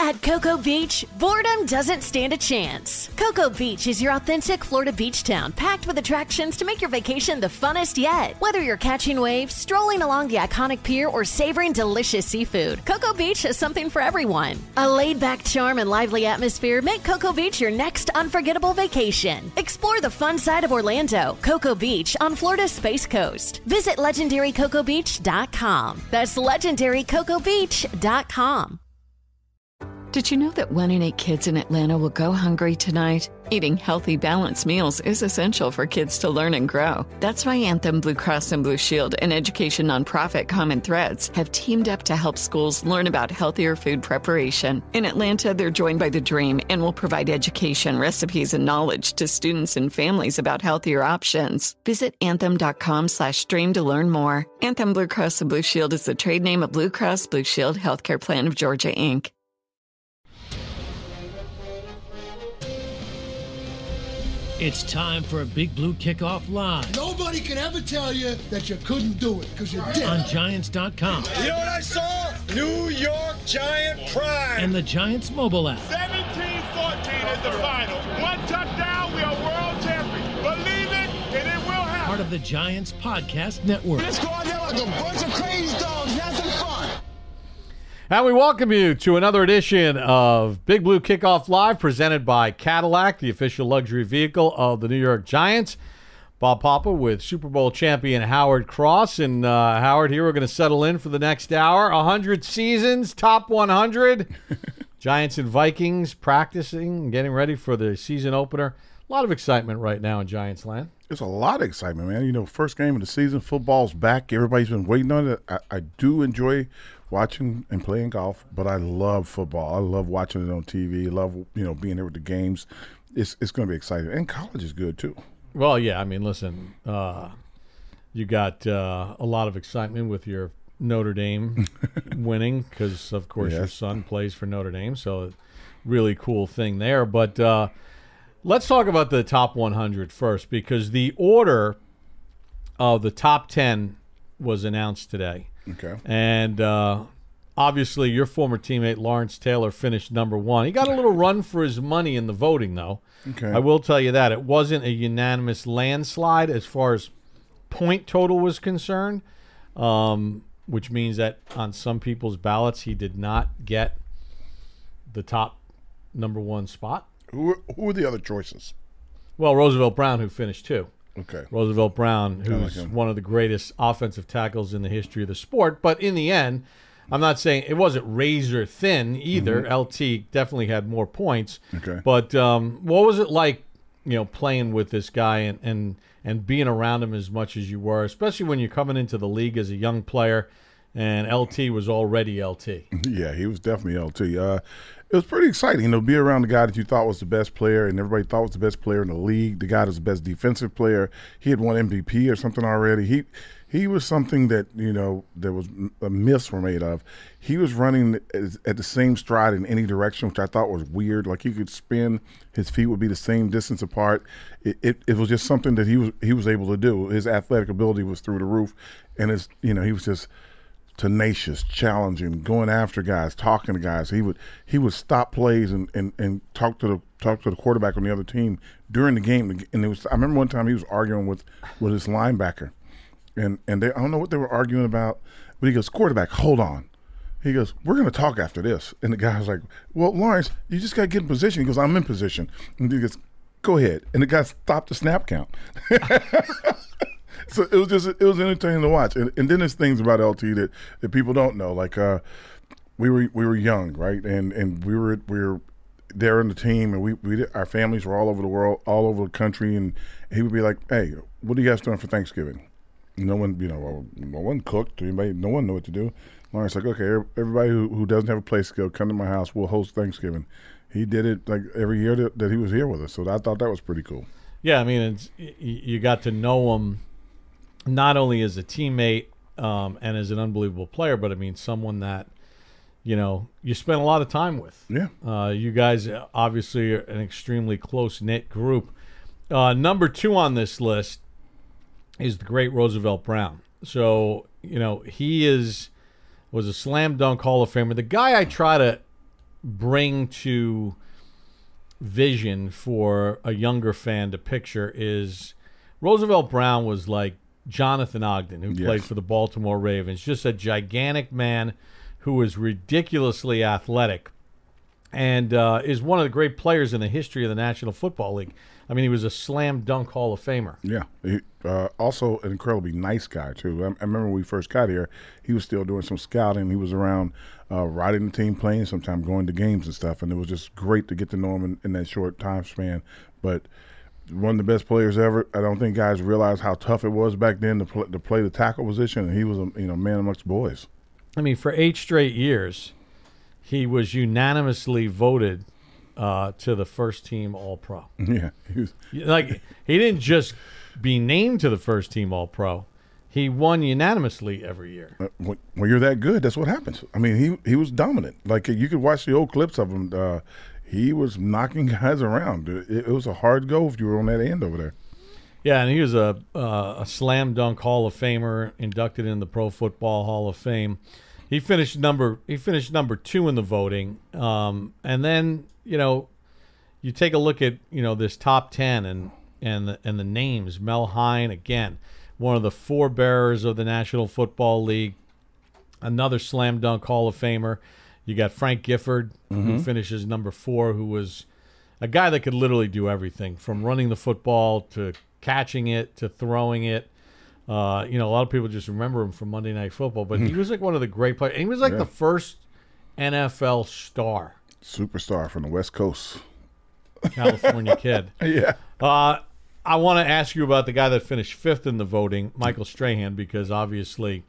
At Cocoa Beach, boredom doesn't stand a chance. Cocoa Beach is your authentic Florida beach town, packed with attractions to make your vacation the funnest yet. Whether you're catching waves, strolling along the iconic pier, or savoring delicious seafood, Cocoa Beach has something for everyone. A laid-back charm and lively atmosphere make Cocoa Beach your next unforgettable vacation. Explore the fun side of Orlando, Cocoa Beach on Florida's Space Coast. Visit LegendaryCocoaBeach.com. That's LegendaryCocoaBeach.com. Did you know that 1 in 8 kids in Atlanta will go hungry tonight? Eating healthy, balanced meals is essential for kids to learn and grow. That's why Anthem Blue Cross and Blue Shield and education nonprofit Common Threads have teamed up to help schools learn about healthier food preparation. In Atlanta, they're joined by The Dream and will provide education, recipes, and knowledge to students and families about healthier options. Visit anthem.com/dream to learn more. Anthem Blue Cross and Blue Shield is the trade name of Blue Cross Blue Shield Healthcare Plan of Georgia, Inc. It's time for a Big Blue Kickoff Live. Nobody can ever tell you that you couldn't do it, because you did. On Giants.com. You know what I saw? New York Giant pride. And the Giants mobile app. 17-14 is the final. One touchdown, we are world champions. Believe it, and it will happen. Part of the Giants Podcast Network. Let's go out there like a bunch of crazy dogs. Have some fun. And we welcome you to another edition of Big Blue Kickoff Live, presented by Cadillac, the official luxury vehicle of the New York Giants. Bob Papa with Super Bowl champion Howard Cross. And Howard, here we're going to settle in for the next hour. 100 seasons, top 100. Giants and Vikings practicing and getting ready for the season opener. A lot of excitement right now in Giants land. There's a lot of excitement, man. You know, first game of the season, football's back. Everybody's been waiting on it. I do enjoy watching and playing golf, but I love football. I love watching it on TV. I love, being here with the games. It's going to be exciting. And college is good, too. Well, yeah. I mean, listen, you got a lot of excitement with your Notre Dame winning because, of course, your son plays for Notre Dame. So really cool thing there. But let's talk about the top 100 first, because the order of the top 10 was announced today. Okay. And obviously your former teammate Lawrence Taylor finished number 1. He got a little run for his money in the voting, though. Okay. I will tell you that. It wasn't a unanimous landslide as far as point total was concerned, which means that on some people's ballots he did not get the top number 1 spot. Who were the other choices? Well, Roosevelt Brown, who finished 2. Okay. Roosevelt Brown, who's one of the greatest offensive tackles in the history of the sport. But in the end, I'm not saying it wasn't razor thin either. Mm-hmm. LT definitely had more points. Okay. But what was it like, playing with this guy and being around him as much as you were, especially when you're coming into the league as a young player, and LT was already LT? Yeah, he was definitely LT. It was pretty exciting, be around the guy that you thought was the best player and everybody thought was the best player in the league, the guy that was the best defensive player. He had won MVP or something already. He was something that, there was a myths were made of. He was running at the same stride in any direction, which I thought was weird. Like, he could spin, his feet would be the same distance apart. It was just something that he was able to do. His athletic ability was through the roof, and he was just tenacious, challenging, going after guys, talking to guys. He would stop plays and talk to the quarterback on the other team during the game. And I remember one time he was arguing with his linebacker, and I don't know what they were arguing about, but he goes, "Quarterback, hold on." He goes, "We're going to talk after this." And the guy was like, "Well, Lawrence, you just got to get in position." He goes, "I'm in position." And he goes, "Go ahead." And the guy stopped the snap count. So it was entertaining to watch. And then there's things about LT that people don't know. Like, we were young, right? And we were there in the team, and our families were all over the world, all over the country, and he would be like, "Hey, what are you guys doing for Thanksgiving?" No one, no one cooked. No one knew what to do. Lawrence like, "Okay, everybody who doesn't have a place to go, come to my house. We'll host Thanksgiving." He did it like every year that he was here with us. So I thought that was pretty cool. Yeah, I mean, you got to know him not only as a teammate and as an unbelievable player, but I mean someone that you spent a lot of time with. Yeah. You guys obviously are an extremely close-knit group. Number 2 on this list is the great Roosevelt Brown. So, he was a slam dunk Hall of Famer. The guy I try to bring to vision for a younger fan to picture is Roosevelt Brown was like Jonathan Ogden, who played for the Baltimore Ravens, just a gigantic man who was ridiculously athletic and is one of the great players in the history of the National Football League. I mean, he was a slam dunk Hall of Famer. Yeah. He, also an incredibly nice guy, too. I remember when we first got here, he was still doing some scouting. He was around riding the team, playing sometimes, going to games and stuff, and it was just great to get to know him in that short time span. But one of the best players ever. I don't think guys realize how tough it was back then to play the tackle position, and he was a man amongst boys. I mean, for 8 straight years, he was unanimously voted to the first team All-Pro. Yeah, he didn't just be named to the first team All-Pro. He won unanimously every year. When you're that good, that's what happens. I mean, he was dominant. Like, you could watch the old clips of him. He was knocking guys around. It was a hard go if you were on that end over there. Yeah, and he was a slam dunk Hall of Famer, inducted in the Pro Football Hall of Fame. He finished number 2 in the voting, and then you take a look at this top 10 and the names. Mel Hine, again, one of the forebearers of the National Football League, another slam dunk Hall of Famer. You got Frank Gifford, who finishes number 4, who was a guy that could literally do everything, from running the football to catching it to throwing it. A lot of people just remember him from Monday Night Football, but he was like one of the great players. And he was like the first NFL star. Superstar from the West Coast. California kid. Yeah. I want to ask you about the guy that finished 5th in the voting, Michael Strahan, because obviously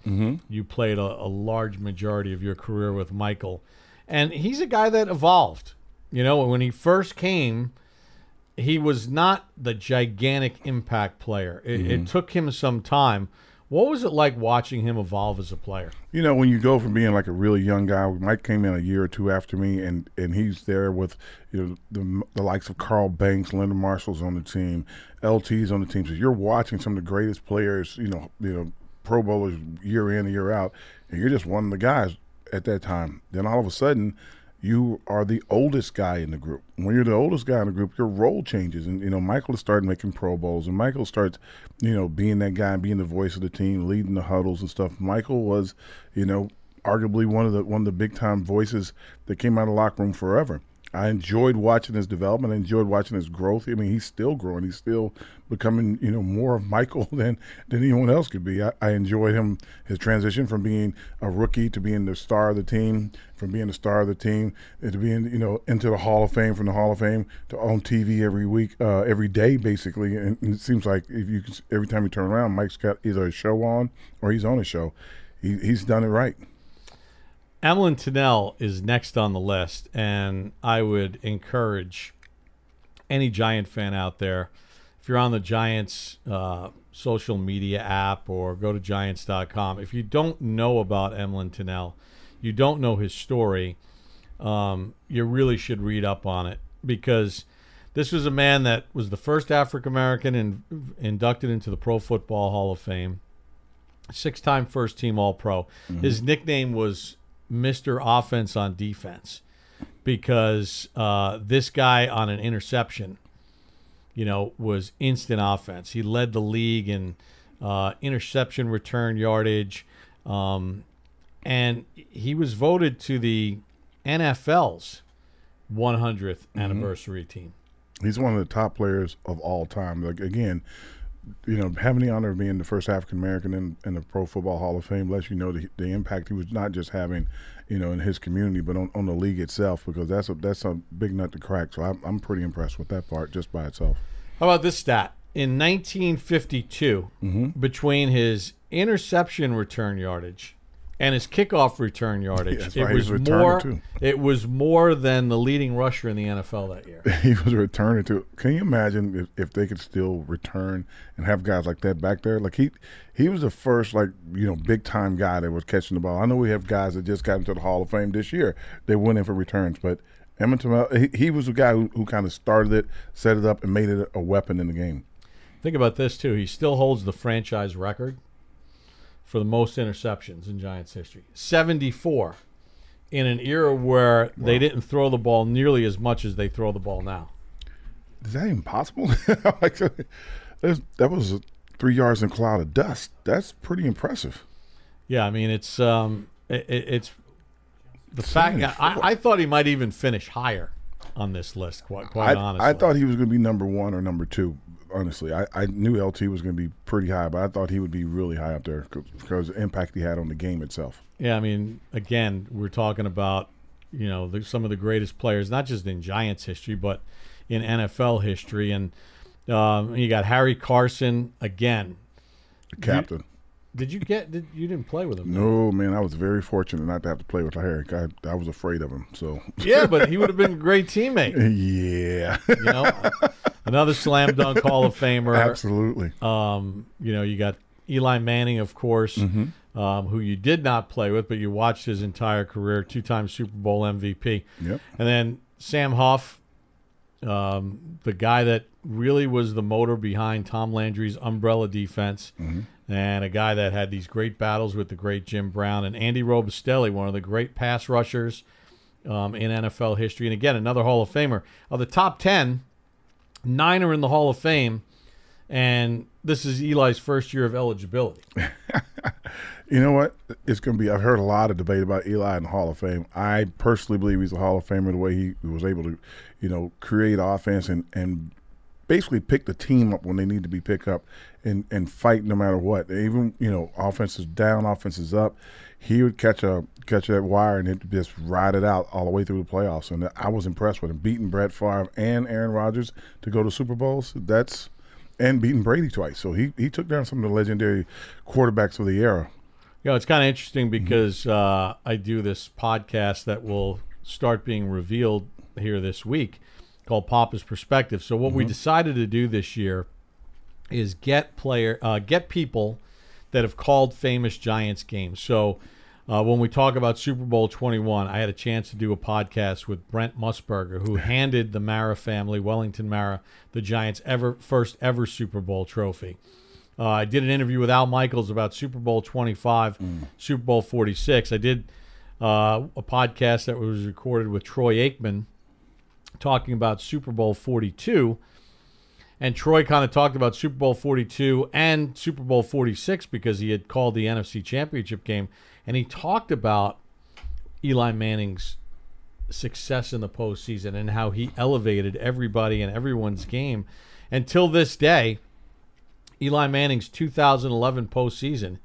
you played a large majority of your career with Michael. And he's a guy that evolved. When he first came, he was not the gigantic impact player. It took him some time. What was it like watching him evolve as a player? When you go from being like a really young guy, Mike came in a year or 2 after me, and he's there with the likes of Carl Banks, Linda Marshall's on the team, LT's on the team. So you're watching some of the greatest players, Pro Bowlers year in and year out, and you're just one of the guys at that time. Then all of a sudden, you are the oldest guy in the group. When you're the oldest guy in the group, your role changes. And, Michael started making Pro Bowls, and Michael starts, being that guy and being the voice of the team, leading the huddles and stuff. Michael was, arguably one of the big-time voices that came out of the locker room forever. I enjoyed watching his development. I enjoyed watching his growth. I mean, he's still growing. He's still becoming, more of Michael than anyone else could be. I enjoyed his transition from being a rookie to being the star of the team, from being the star of the team to being, into the Hall of Fame, from the Hall of Fame to on TV every week, every day, basically. And it seems like every time you turn around, Mike's got either a show on or he's on a show. He's done it right. Emlyn Tunnell is next on the list, and I would encourage any Giant fan out there, if you're on the Giants social media app or go to Giants.com, if you don't know about Emlyn Tunnell, you don't know his story, you really should read up on it, because this was a man that was the first African-American inducted into the Pro Football Hall of Fame, 6-time first-team All-Pro. His nickname was Mr. Offense on Defense, because this guy on an interception, was instant offense. He led the league in interception return yardage, and he was voted to the NFL's 100th anniversary team. He's one of the top players of all time. Like, again, having the honor of being the first African-American in the Pro Football Hall of Fame lets you know the impact he was not just having, in his community, but on the league itself, because that's a big nut to crack. So I'm pretty impressed with that part just by itself. How about this stat? In 1952, between his interception return yardage and his kickoff return yardage, it was more than the leading rusher in the NFL that year. He was returning to. Can you imagine if they could still return and have guys like that back there? Like he was the first big time guy that was catching the ball. I know we have guys that just got into the Hall of Fame this year. They went in for returns, but Emlyn Tunnell, he was the guy who kind of started it, set it up, and made it a weapon in the game. Think about this too. He still holds the franchise record for the most interceptions in Giants history. 74 in an era where they didn't throw the ball nearly as much as they throw the ball now. Is that even possible? That was 3 yards in a cloud of dust. That's pretty impressive. Yeah, I mean, it's the fact. I thought he might even finish higher on this list. Quite honestly, I thought he was going to be number 1 or number 2. Honestly, I knew LT was going to be pretty high, but I thought he would be really high up there because the impact he had on the game itself. Yeah, I mean, again, we're talking about some of the greatest players, not just in Giants history, but in NFL history, and you got Harry Carson again, the captain. You didn't play with him? No, man. I was very fortunate not to have to play with Harry. I was afraid of him. So yeah, but he would have been a great teammate. Yeah, another slam dunk Hall of Famer. Absolutely. You got Eli Manning, of course, who you did not play with, but you watched his entire career, 2-time Super Bowl MVP. Yep. And then Sam Huff, the guy that really was the motor behind Tom Landry's umbrella defense. And a guy that had these great battles with the great Jim Brown, and Andy Robustelli, one of the great pass rushers in NFL history. And again, another Hall of Famer. Of the top 10, 9 are in the Hall of Fame, and this is Eli's first year of eligibility. You know what? It's going to be – I've heard a lot of debate about Eli in the Hall of Fame. I personally believe he's a Hall of Famer the way he was able to, create offense and basically pick the team up when they need to be picked up and fight no matter what. Even, offense is down, offense is up. He would catch that wire and it just ride it out all the way through the playoffs. And I was impressed with him. Beating Brett Favre and Aaron Rodgers to go to Super Bowls, and beating Brady twice. So he took down some of the legendary quarterbacks of the era. It's kind of interesting because I do this podcast that will start being revealed here this week called Papa's Perspective. So what we decided to do this year is get people that have called famous Giants games. So when we talk about Super Bowl 21, I had a chance to do a podcast with Brent Musburger, who handed the Mara family, Wellington Mara, the Giants' first ever Super Bowl trophy. I did an interview with Al Michaels about Super Bowl 25, Super Bowl 46. I did a podcast that was recorded with Troy Aikman talking about Super Bowl 42. And Troy kind of talked about Super Bowl 42 and Super Bowl 46 because he had called the NFC Championship game. And he talked about Eli Manning's success in the postseason and how he elevated everybody and everyone's game. Until this day, Eli Manning's 2011 postseason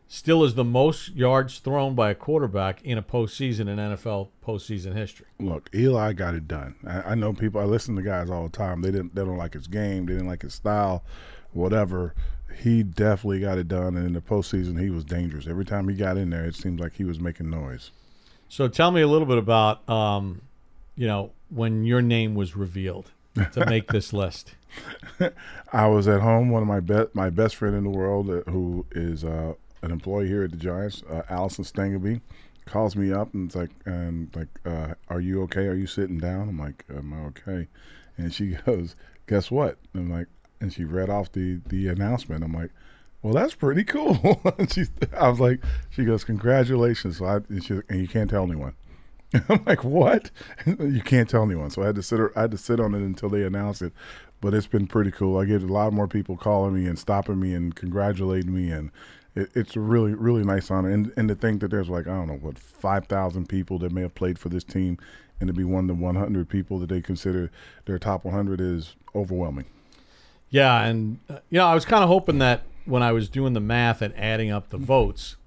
still is the most yards thrown by a quarterback in a postseason in NFL postseason history. Look, Eli got it done. I know people. I listen to guys all the time. They don't like his game. They didn't like his style, whatever. He definitely got it done. And in the postseason, he was dangerous. Every time he got in there, it seemed like he was making noise. So tell me a little bit about, when your name was revealed to make this list. I was at home. One of my best friend in the world, who is an employee here at the Giants, Allison Stangaby, calls me up and it's like, are you okay? Are you sitting down? I'm like, am I okay? And she goes, guess what? I'm like, and she read off the announcement. I'm like, well, that's pretty cool. I was like, she goes, congratulations. So and you can't tell anyone. I'm like, what? You can't tell anyone. So I had to sit on it until they announced it. But it's been pretty cool. I get a lot more people calling me and stopping me and congratulating me, and it's a really, really nice honor. And to think that there's 5,000 people that may have played for this team, and to be one of the 100 people that they consider their top 100 is overwhelming. Yeah, and I was kind of hoping that when I was doing the math and adding up the votes,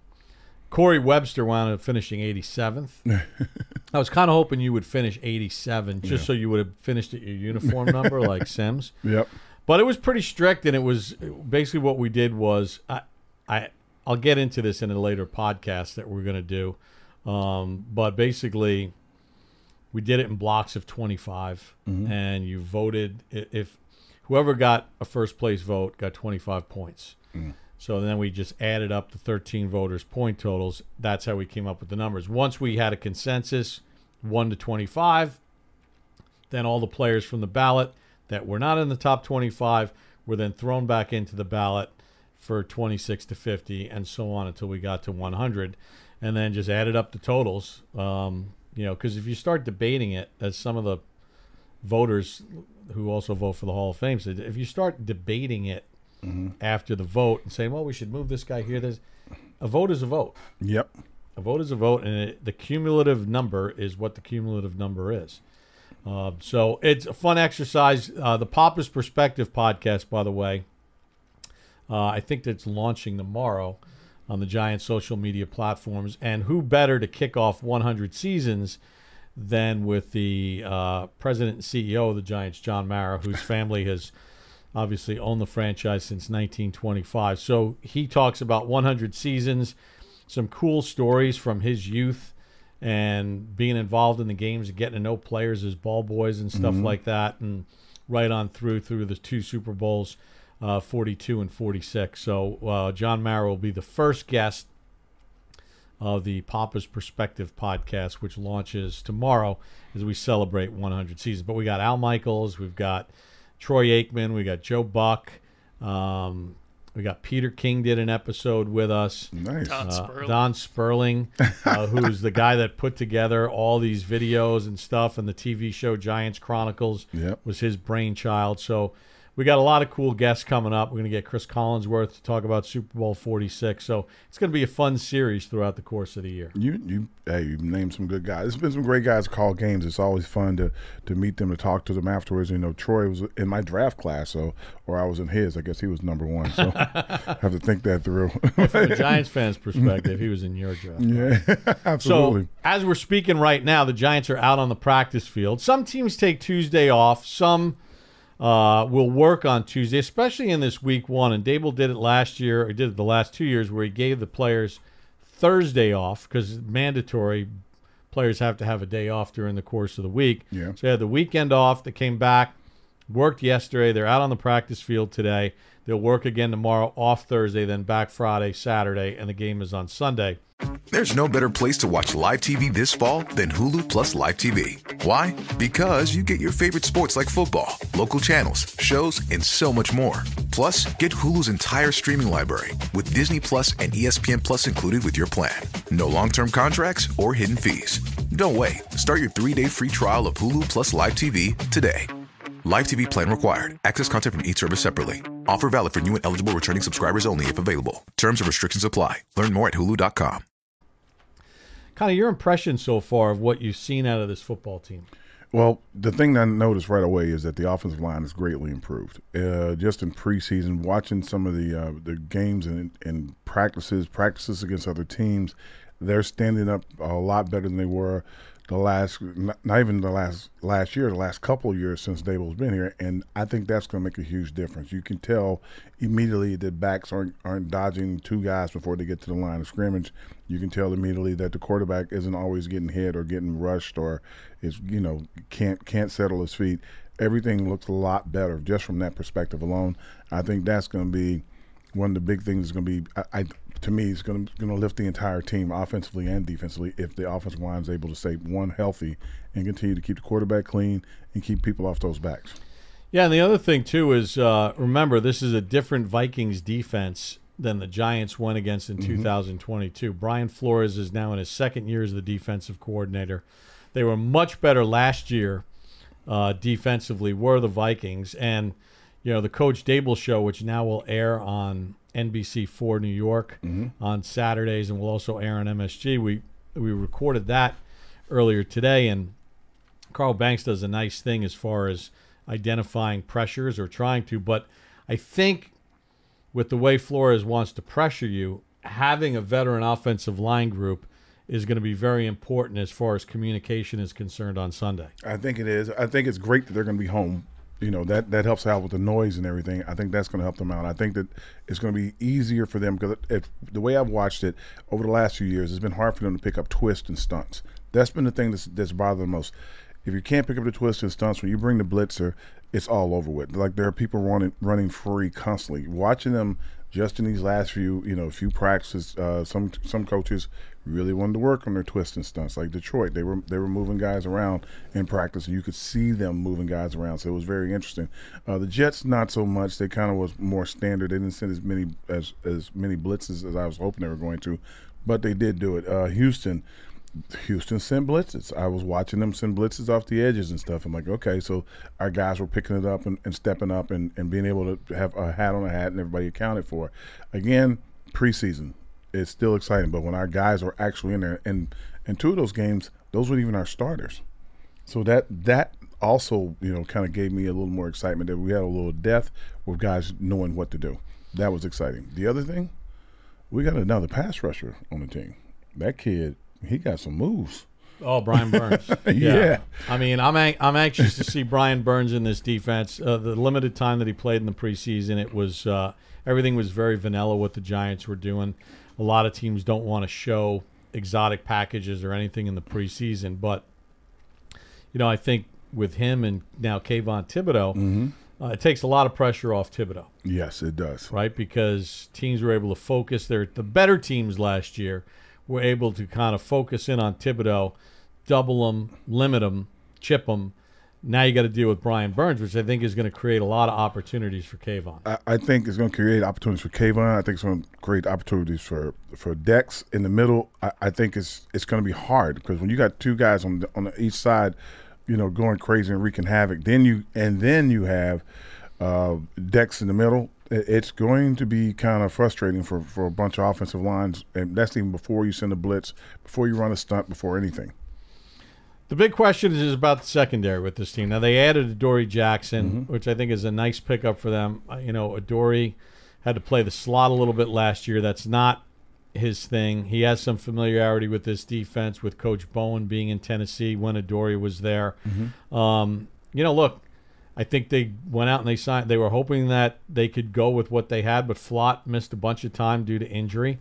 Corey Webster wound up finishing 87th. I was kind of hoping you would finish 87 just so you would have finished at your uniform number like Sims. Yep. But it was pretty strict, and it was basically what we did was I'll get into this in a later podcast that we're going to do. But basically, we did it in blocks of 25, and you voted. If whoever got a first-place vote got 25 points. So then we just added up the 13 voters' point totals. That's how we came up with the numbers. Once we had a consensus, 1 to 25, then all the players from the ballot that were not in the top 25 were then thrown back into the ballot for 26 to 50 and so on until we got to 100. and then just added up the totals. Because if you start debating it, as some of the voters who also vote for the Hall of Fame said, if you start debating it after the vote and saying, well, we should move this guy here, a vote is a vote. Yep. A vote is a vote, and the cumulative number is what the cumulative number is. So it's a fun exercise. The Papa's Perspective podcast, by the way, I think that's launching tomorrow on the Giants social media platforms. And who better to kick off 100 seasons than with the president and CEO of the Giants, John Mara, whose family has obviously owned the franchise since 1925. So he talks about 100 seasons, some cool stories from his youth and being involved in the games and getting to know players as ball boys and stuff like that, and right on through the 2 Super Bowls, 42 and 46. So John Mara will be the first guest of the Papa's Perspective podcast, which launches tomorrow as we celebrate 100 seasons. But we got Al Michaels, we've got Troy Aikman, we got Joe Buck, we got Peter King did an episode with us. Nice. Don Sperling, who's the guy that put together all these videos and stuff, and the TV show Giants Chronicles was his brainchild. So we got a lot of cool guests coming up. We're going to get Chris Collinsworth to talk about Super Bowl 46. So it's going to be a fun series throughout the course of the year. You named some good guys. There's been some great guys call games. It's always fun to meet them, to talk to them afterwards. Troy was in my draft class, or I was in his. I guess he was number 1. So I have to think that through. From a Giants fan's perspective, he was in your draft. Yeah, absolutely. So as we're speaking right now, the Giants are out on the practice field. Some teams take Tuesday off. Some will work on Tuesday, especially in this week 1. And Dable did it last year, or did it the last 2 years, where he gave the players Thursday off because mandatory players have to have a day off during the course of the week. Yeah. So they had the weekend off. They came back, worked yesterday. They're out on the practice field today. They'll work again tomorrow, off Thursday, then back Friday, Saturday, and the game is on Sunday. There's no better place to watch live TV this fall than Hulu Plus Live TV. Why? Because you get your favorite sports like football, local channels, shows, and so much more. Plus, get Hulu's entire streaming library with Disney Plus and ESPN Plus included with your plan. No long-term contracts or hidden fees. Don't wait. Start your 3-day free trial of Hulu Plus Live TV today. Live TV plan required. Access content from each service separately. Offer valid for new and eligible returning subscribers only if available. Terms and restrictions apply. Learn more at Hulu.com. Kind of your impression so far of what you've seen out of this football team. Well, the thing that I noticed right away is that the offensive line is greatly improved. Just in preseason, watching some of the games and practices against other teams, they're standing up a lot better than they were not even the last year, the last couple of years since Dable's been here, and I think that's going to make a huge difference. You can tell immediately that backs aren't dodging 2 guys before they get to the line of scrimmage. You can tell immediately that the quarterback isn't always getting hit or getting rushed or is can't settle his feet. Everything looks a lot better just from that perspective alone. I think that's going to be one of the big things. Is going to be to me, it's going to lift the entire team offensively and defensively if the offensive line is able to stay healthy and continue to keep the quarterback clean and keep people off those backs. Yeah, and the other thing too is remember, this is a different Vikings defense than the Giants went against in 2022. Brian Flores is now in his 2nd year as the defensive coordinator. They were much better last year defensively, were the Vikings, and the Coach Dable show, which now will air on NBC4 New York on Saturdays and will also air on MSG. We recorded that earlier today, and Carl Banks does a nice thing as far as identifying pressures or trying to. But I think with the way Flores wants to pressure you, having a veteran offensive line group is going to be very important as far as communication is concerned on Sunday. I think it is. I think it's great that they're going to be home. That helps out with the noise and everything. I think that's going to help them out. I think that it's going to be easier for them because the way I've watched it over the last few years, it's been hard for them to pick up twists and stunts. That's been the thing that's bothered them most. If you can't pick up the twists and stunts, when you bring the blitzer, it's all over with. Like, there are people running free constantly. Watching them just in these last few practices, some coaches really wanted to work on their twists and stunts. Like Detroit, they were moving guys around in practice, and you could see them moving guys around. So it was very interesting. The Jets, not so much. They kind of was more standard. They didn't send as many blitzes as I was hoping they were going to. but they did do it. Houston sent blitzes. I was watching them send blitzes off the edges and stuff. I'm like, okay, so our guys were picking it up and stepping up and being able to have a hat on a hat and everybody accounted for. Again, preseason, it's still exciting, but when our guys were actually in there, and 2 of those games, those weren't even our starters. So that also, kind of gave me a little more excitement that we had a little depth with guys knowing what to do. That was exciting. The other thing, we got another pass rusher on the team. That kid, he got some moves. Oh, Brian Burns. Yeah. I mean, I'm anxious to see Brian Burns in this defense. The limited time that he played in the preseason, it was everything was very vanilla what the Giants were doing. A lot of teams don't want to show exotic packages or anything in the preseason, but I think with him and now Kayvon Thibodeau, it takes a lot of pressure off Thibodeau. Yes, it does. Right, because teams were able to focus. The better teams last year were able to kind of focus in on Thibodeau, double him, limit him, chip him. Now you got to deal with Brian Burns, which I think is going to create a lot of opportunities for Kayvon. I think it's going to create opportunities for Kayvon. I think it's going to create opportunities for Dex in the middle. I think it's going to be hard because when you got 2 guys on each side, going crazy and wreaking havoc, then you have Dex in the middle. It's going to be kind of frustrating for a bunch of offensive lines, and that's even before you send a blitz, before you run a stunt, before anything. The big question is about the secondary with this team. Now, they added Adoree Jackson, which I think is a nice pickup for them. Adoree had to play the slot a little bit last year. That's not his thing. He has some familiarity with this defense, with Coach Bowen being in Tennessee when Adoree was there. Look, I think they went out and they signed. They were hoping that they could go with what they had, but Flott missed a bunch of time due to injury.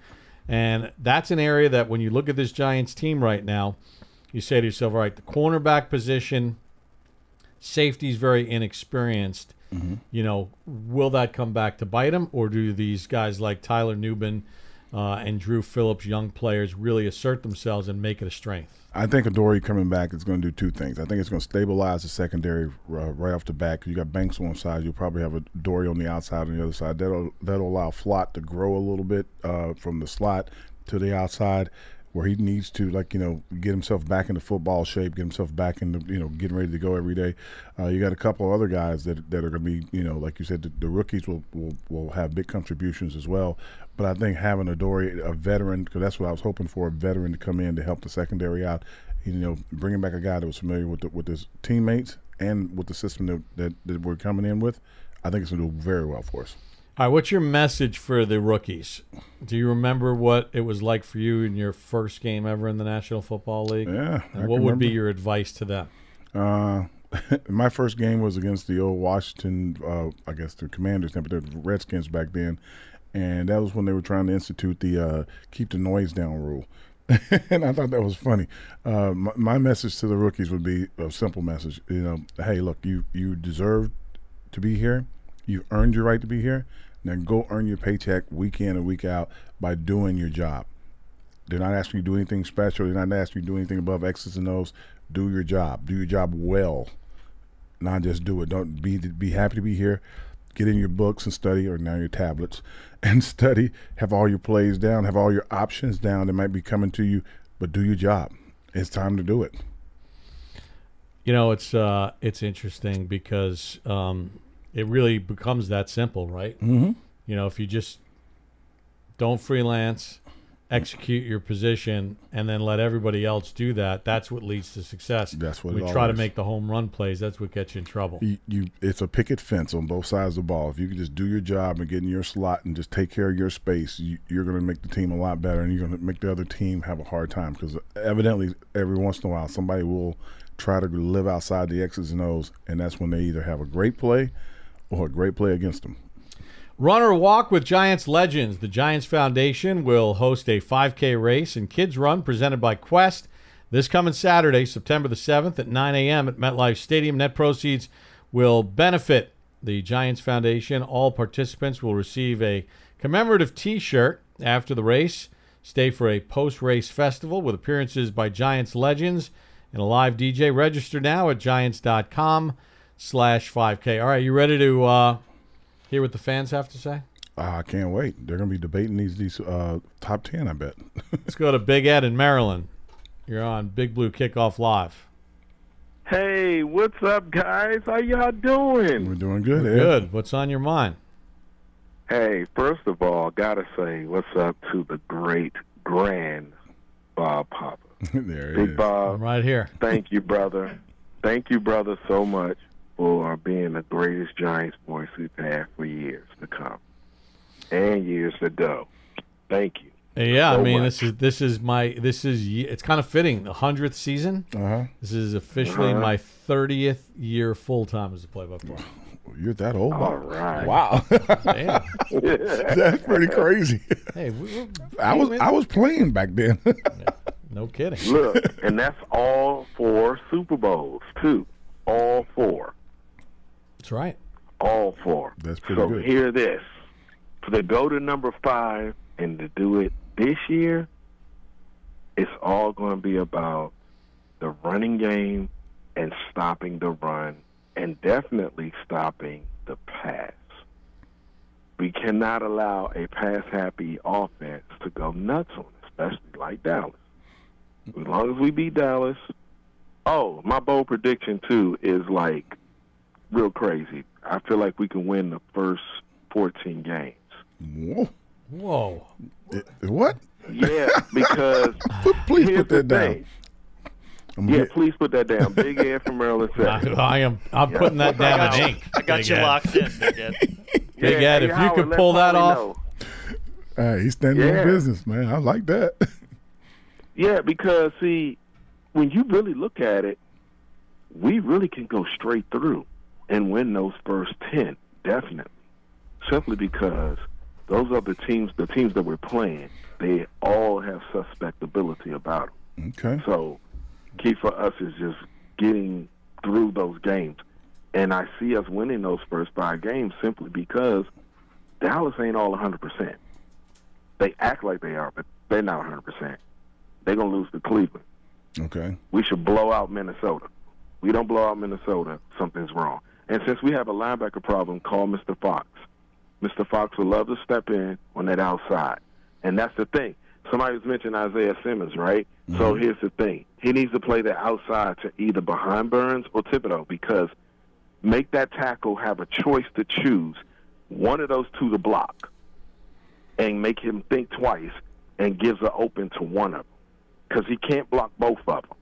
And that's an area that when you look at this Giants team right now, you say to yourself, all right, the cornerback position, safety's very inexperienced. Will that come back to bite him, or do these guys like Tyler Nubin and Drew Phillips, young players, really assert themselves and make it a strength? I think Adoree coming back is going to do 2 things. I think it's going to stabilize the secondary right off the bat. You got Banks on one side. You'll probably have Adoree on the outside on the other side. That'll allow Flott to grow a little bit from the slot to the outside, where he needs to, get himself back into football shape, get himself back into, getting ready to go every day. You got a couple other guys that are going to be, like you said, the rookies will have big contributions as well. But I think having Adoree, a veteran, because that's what I was hoping for, a veteran to come in to help the secondary out, bringing back a guy that was familiar with his teammates and with the system that we're coming in with, I think it's going to do very well for us. All right, what's your message for the rookies? Do you remember what it was like for you in your first game ever in the National Football League? Yeah. And what would be your advice to them? My first game was against the old Washington, I guess the Commanders, but the Redskins back then. And that was when they were trying to institute the keep the noise down rule. And I thought that was funny. My message to the rookies would be a simple message. Hey, look, you deserve to be here. You earned your right to be here. Now go earn your paycheck week in and week out by doing your job. They're not asking you to do anything special. They're not asking you to do anything above X's and O's. Do your job. Do your job well. Not just do it. Don't be happy to be here. Get in your books and study, or now your tablets, and study. Have all your plays down. Have all your options down that might be coming to you, but do your job. It's time to do it. It's interesting because it really becomes that simple, right? If you just don't freelance, execute your position, and then let everybody else do that, that's what leads to success. That's what we try to make the home run plays. That's what gets you in trouble. It's a picket fence on both sides of the ball. If you can just do your job and get in your slot and just take care of your space, you're going to make the team a lot better, and you're going to make the other team have a hard time, because evidently every once in a while somebody will try to live outside the X's and O's, and that's when they either have a great play or a great play against them. Run or walk with Giants legends. The Giants Foundation will host a 5K race and kids run presented by Quest this coming Saturday, September the 7th at 9 a.m. at MetLife Stadium. Net proceeds will benefit the Giants Foundation. All participants will receive a commemorative T-shirt after the race. Stay for a post-race festival with appearances by Giants legends and a live DJ. Register now at giants.com/5K. All right, you ready to hear what the fans have to say? I can't wait. They're going to be debating these top 10, I bet. Let's go to Big Ed in Maryland. You're on Big Blue Kickoff Live. Hey, what's up, guys? How y'all doing? We're doing good, We're Ed. good. What's on your mind? Hey, first of all, gotta say what's up to the great grand Bob Papa. There it Big is. Bob, I'm right here. thank you, brother. Thank you, brother, so much for being the greatest Giants voice we've had for years to come and years to go. Thank you. Yeah, so I mean, much. this is it's kind of fitting. The 100th season. Uh-huh. This is officially my 30th year full time as a play-by-play. You're that old, All Bob. right. Wow. Damn. That's pretty crazy. Hey, I was playing back then. no kidding. Look, and that's all 4 Super Bowls, too. All 4. That's right. All 4. That's pretty so good. Hear this. To go to number 5 and to do it this year, it's all going to be about the running game and stopping the run and definitely stopping the pass. We cannot allow a pass-happy offense to go nuts on us, especially like Dallas. As long as we beat Dallas. Oh, my bold prediction, too, is like real crazy. I feel like we can win the first 14 games. Whoa. What? Yeah, because Please here's put that the down. thing. Yeah, please put that down. Big Ed from Maryland said. I'm putting that down in ink. I got Big you Ed. locked in, Big Ed. Big Ed, if you could pull that off. He's standing on business, man. I like that. Yeah, because, see, when you really look at it, we really can go straight through and win those first 10, definitely. Simply because those are the teams that we're playing, they all have suspectability about them. Okay. So key for us is just getting through those games. And I see us winning those first 5 games simply because Dallas ain't all 100%. They act like they are, but they're not 100%. They're going to lose to Cleveland. Okay. We should blow out Minnesota. We don't blow out Minnesota, something's wrong. And since we have a linebacker problem, call Mr. Fox. Mr. Fox would love to step in on that outside. And that's the thing. Somebody was mentioning Isaiah Simmons, right? Mm-hmm. So here's the thing. He needs to play the outside to either behind Burns or Thibodeau, because make that tackle have a choice to choose one of those 2 to block and make him think twice and gives an open to one of them, because he can't block both of them.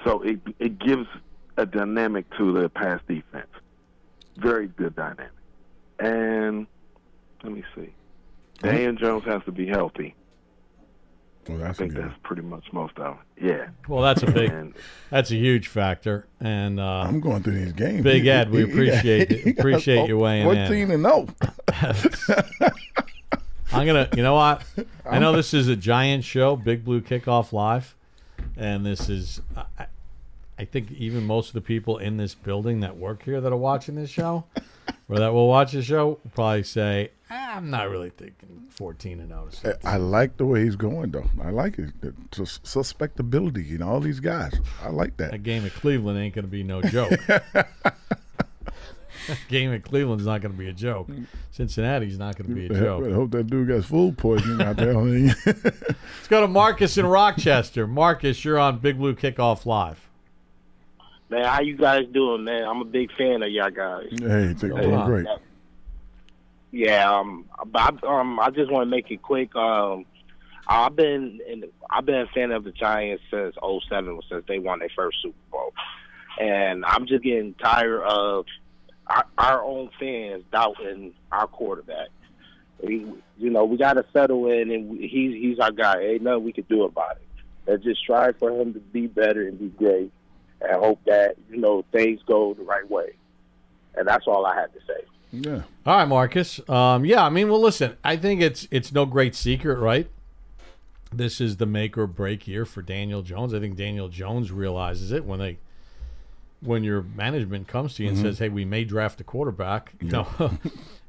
So it gives a dynamic to the pass defense. Very good dynamic. And let me see. Daniel Jones has to be healthy. Well, I think that's pretty much most of it. Yeah. Well, that's a huge factor. And I'm going through these games. Big Ed, we appreciate you weighing 14 in. 14-0. I'm gonna. You know what? I know this is a Giant show, Big Blue Kickoff Live, and this is. I think even most of the people in this building that work here that are watching this show, or that will watch the show, will probably say, "I'm not really thinking 14-0." I like the way he's going, though. I like it. Suspectability in all these guys. I like that. That game at Cleveland ain't going to be no joke. That game at Cleveland's not going to be a joke. Cincinnati's not going to be a joke. I hope that dude got food poisoning out there. Let's go to Marcus in Rochester. Marcus, you're on Big Blue Kickoff Live. Man, how you guys doing, man? I'm a big fan of y'all guys. Hey, doing great. Yeah, I just want to make it quick. I've been a fan of the Giants since 2007, since they won their first Super Bowl, and I'm just getting tired of our own fans doubting our quarterback. We got to settle in, and he's our guy. Ain't nothing we can do about it. Let's just strive for him to be better and be great, and hope that things go the right way. And that's all I had to say. Yeah. All right, Marcus. Yeah, I mean, well, listen, I think it's no great secret, right? This is the make or break year for Daniel Jones. I think Daniel Jones realizes it when your management comes to you and says, "Hey, we may draft a quarterback."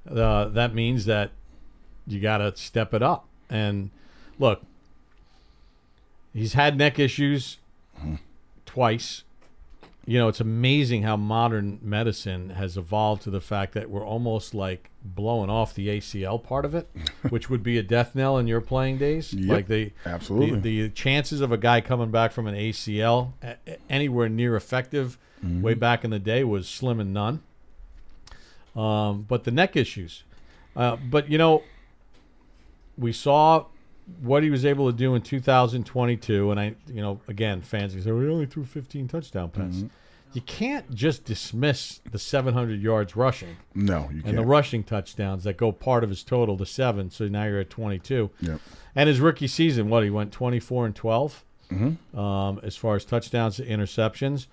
That means that you got to step it up. And look, he's had neck issues twice. it's amazing how modern medicine has evolved to the fact that we're almost like blowing off the ACL part of it, which would be a death knell in your playing days. Yep, like absolutely. The chances of a guy coming back from an ACL anywhere near effective way back in the day was slim and none. But the neck issues. But, we saw what he was able to do in 2022, and again, fans say, we only threw 15 touchdown passes. You can't just dismiss the 700 yards rushing. No, you can't. And the rushing touchdowns that go part of his total to 7, so now you're at 22. Yep. And his rookie season, he went 24-12 as far as touchdowns to interceptions.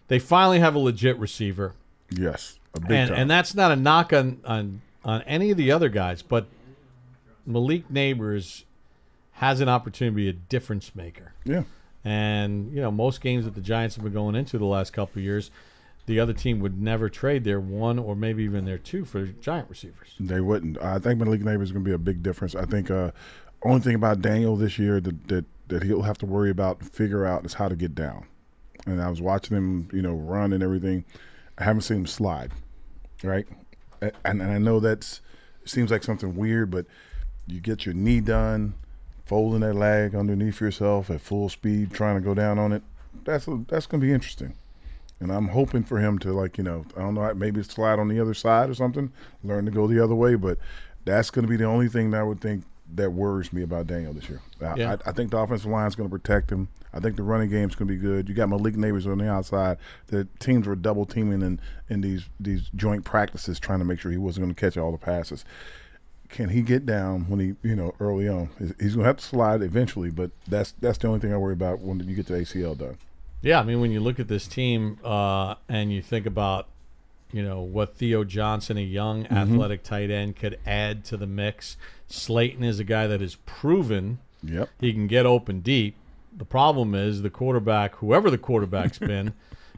They finally have a legit receiver. Yes, a big time. And that's not a knock on any of the other guys, but Malik Neighbors has an opportunity to be a difference maker. Yeah. And, most games that the Giants have been going into the last couple of years, the other team would never trade their one or maybe even their two for Giant receivers. They wouldn't. I think Malik Neighbors is going to be a big difference. I think only thing about Daniel this year that he'll have to worry about and figure out is how to get down. And I was watching him, run and everything. I haven't seen him slide, right? And I know it seems like something weird, but you get your knee done, folding that leg underneath yourself at full speed, trying to go down on it. That's going to be interesting. And I'm hoping for him to, I don't know, maybe slide on the other side or something, learn to go the other way. But that's going to be the only thing that I would think that worries me about Daniel this year. I think the offensive line is going to protect him. I think the running game is going to be good. You got Malik Neighbors on the outside. The teams were double teaming in these joint practices, trying to make sure he wasn't going to catch all the passes. Can he get down when he, early on? He's going to have to slide eventually, but that's the only thing I worry about when you get the ACL done. Yeah, I mean, when you look at this team and you think about, what Theo Johnson, a young athletic tight end, could add to the mix. Slayton is a guy that is proven he can get open deep. The problem is the quarterback, whoever the quarterback's been,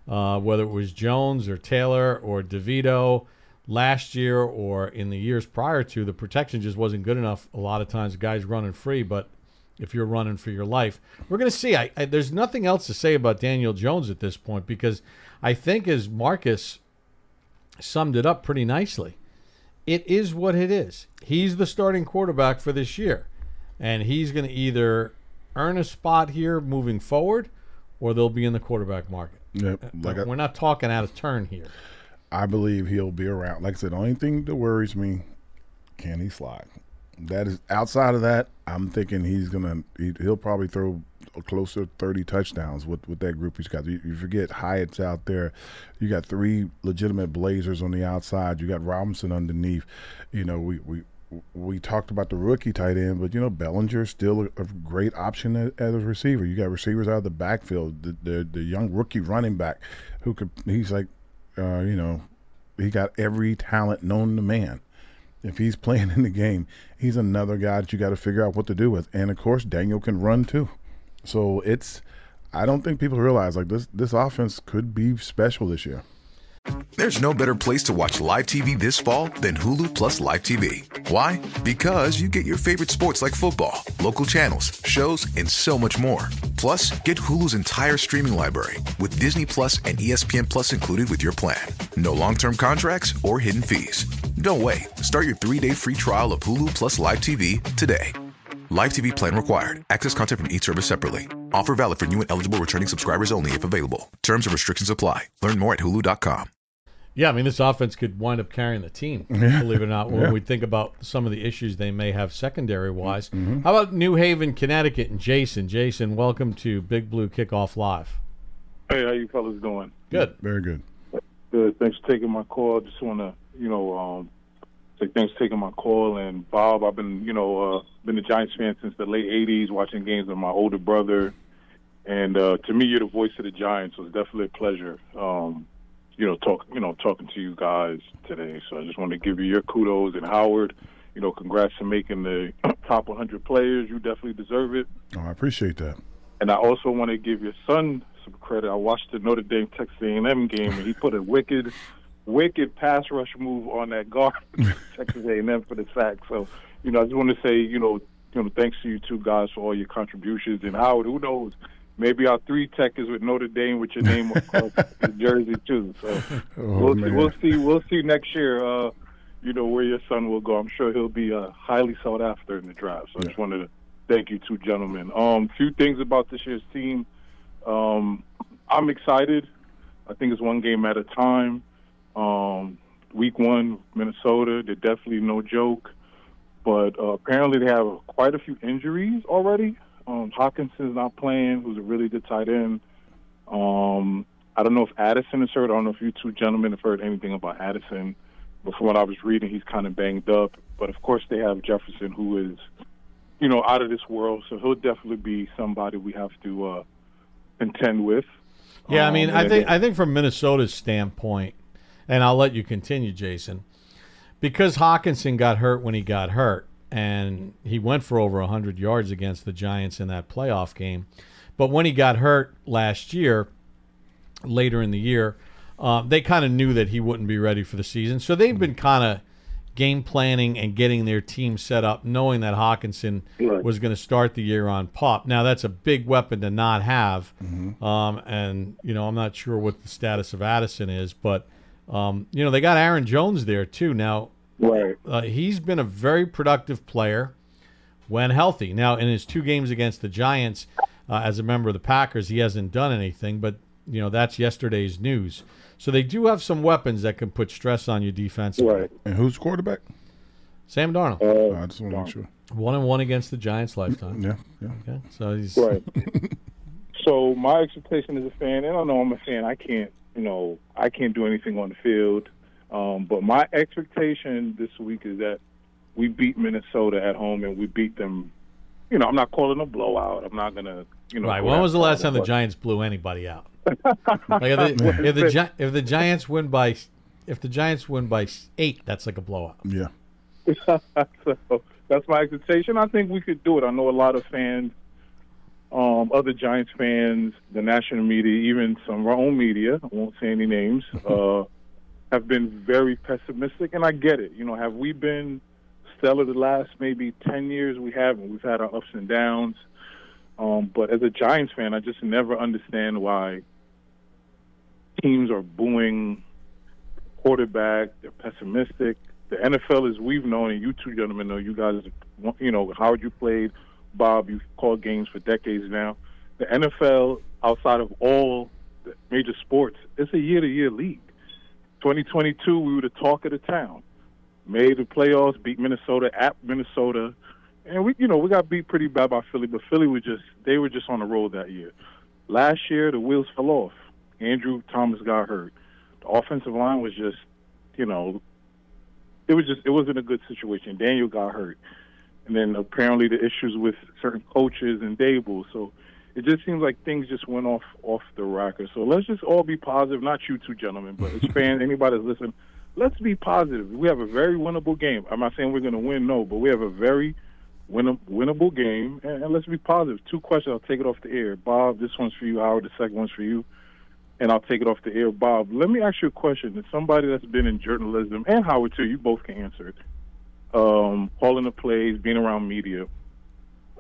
whether it was Jones or Taylor or DeVito, last year or in the years prior to, the protection just wasn't good enough. A lot of times guys running free, but if you're running for your life, we're going to see. There's nothing else to say about Daniel Jones at this point, because I think, as Marcus summed it up pretty nicely, it is what it is. He's the starting quarterback for this year, and he's going to either earn a spot here moving forward, or they'll be in the quarterback market. Yep. We're not talking out of turn here. I believe he'll be around. Like I said, the only thing that worries me, can he slide? That is, outside of that, I'm thinking he'll probably throw close to 30 touchdowns with that group he's got. You forget Hyatt's out there. You got 3 legitimate Blazers on the outside. You got Robinson underneath. We talked about the rookie tight end, but Bellinger's still a great option as a receiver. You got receivers out of the backfield. The young rookie running back he's like, he got every talent known to man. If he's playing in the game, he's another guy that you got to figure out what to do with. And of course, Daniel can run too. So I don't think people realize this offense could be special this year. There's no better place to watch live TV this fall than Hulu Plus Live TV. Why? Because you get your favorite sports like football, local channels, shows, and so much more. Plus, get Hulu's entire streaming library with Disney Plus and ESPN Plus included with your plan. No long-term contracts or hidden fees. Don't wait. Start your 3-day free trial of Hulu Plus Live TV today. Live TV plan required. Access content from each service separately. Offer valid for new and eligible returning subscribers only if available. Terms and restrictions apply. Learn more at hulu.com. Yeah, I mean, this offense could wind up carrying the team, believe it or not, when we think about some of the issues they may have secondary-wise. How about New Haven, Connecticut, and Jason? Jason, welcome to Big Blue Kickoff Live. Hey, how you fellas doing? Good. Very good. Good. Thanks for taking my call. Just want to, say thanks for taking my call. And, Bob, I've been, been a Giants fan since the late 80s, watching games with my older brother. And to me, you're the voice of the Giants, so it's definitely a pleasure. Talking to you guys today. So I just want to give you your kudos. And Howard, congrats on making the top 100 players. You definitely deserve it. Oh, I appreciate that. And I also want to give your son some credit. I watched the Notre Dame Texas A&M game, and he put a wicked pass rush move on that guard Texas A&M for the sack. So, I just want to say, thanks to you two guys for all your contributions. And Howard, who knows, maybe our 3 tech is with Notre Dame with your name across the jersey too. So we'll see. We'll see next year. Where your son will go. I'm sure he'll be highly sought after in the draft. So I just wanted to thank you two gentlemen. Few things about this year's team. I'm excited. I think it's one game at a time. Week 1, Minnesota, they're definitely no joke. But apparently they have quite a few injuries already. Hawkinson's not playing, who's a really good tight end. I don't know if Addison is hurt. I don't know if you two gentlemen have heard anything about Addison. But from what I was reading, he's kind of banged up. But, of course, they have Jefferson, who is, out of this world. So he'll definitely be somebody we have to contend with. Yeah, I think from Minnesota's standpoint, and I'll let you continue, Jason, because Hawkinson got hurt when he got hurt, and he went for over 100 yards against the Giants in that playoff game. But when he got hurt last year, later in the year, they kind of knew that he wouldn't be ready for the season. So they've been kind of game planning and getting their team set up, knowing that Hawkinson was going to start the year on PUP. Now, that's a big weapon to not have. And, I'm not sure what the status of Addison is, but, they got Aaron Jones there too. Now, he's been a very productive player when healthy. Now, in his 2 games against the Giants, as a member of the Packers, he hasn't done anything, but, that's yesterday's news. So they do have some weapons that can put stress on you defensively. Right. And who's quarterback? Sam Darnold. I just want to make sure. 1-1 against the Giants lifetime. Yeah. Okay. So he's right. So my expectation as a fan, and I know I'm a fan, I can't do anything on the field. But my expectation this week is that we beat Minnesota at home and we beat them. I'm not calling a blowout. I'm not gonna. Right. When was the last time the Giants blew anybody out? If the Giants win by 8, that's like a blowout. Yeah. So that's my expectation. I think we could do it. I know a lot of fans, other Giants fans, the national media, even some of our own media, I won't say any names, have been very pessimistic, and I get it. Have we been stellar the last maybe 10 years? We haven't. We've had our ups and downs. But as a Giants fan, I just never understand why teams are booing quarterback. They're pessimistic. The NFL, as we've known, and you two gentlemen know, you guys, Howard, you played, Bob, you've called games for decades now. The NFL, outside of all the major sports, it's a year-to-year league. 2022, we were the talk of the town. Made the playoffs, beat Minnesota at Minnesota. And we got beat pretty bad by Philly, but Philly they were just on the road that year. Last year, the wheels fell off. Andrew Thomas got hurt. The offensive line was just, it wasn't a good situation. Daniel got hurt. And then apparently the issues with certain coaches and Dable. So it just seems like things just went off the rocker. So let's just all be positive, not you two gentlemen, but as fans, anybody that's listening, let's be positive. We have a very winnable game. I'm not saying we're going to win, no, but we have a very winnable game, and let's be positive. 2 questions. I'll take it off the air. Bob, this one's for you. Howard, the second one's for you. And I'll take it off the air. Bob, let me ask you a question. As somebody that's been in journalism, and Howard too, you both can answer it, calling the plays, being around media,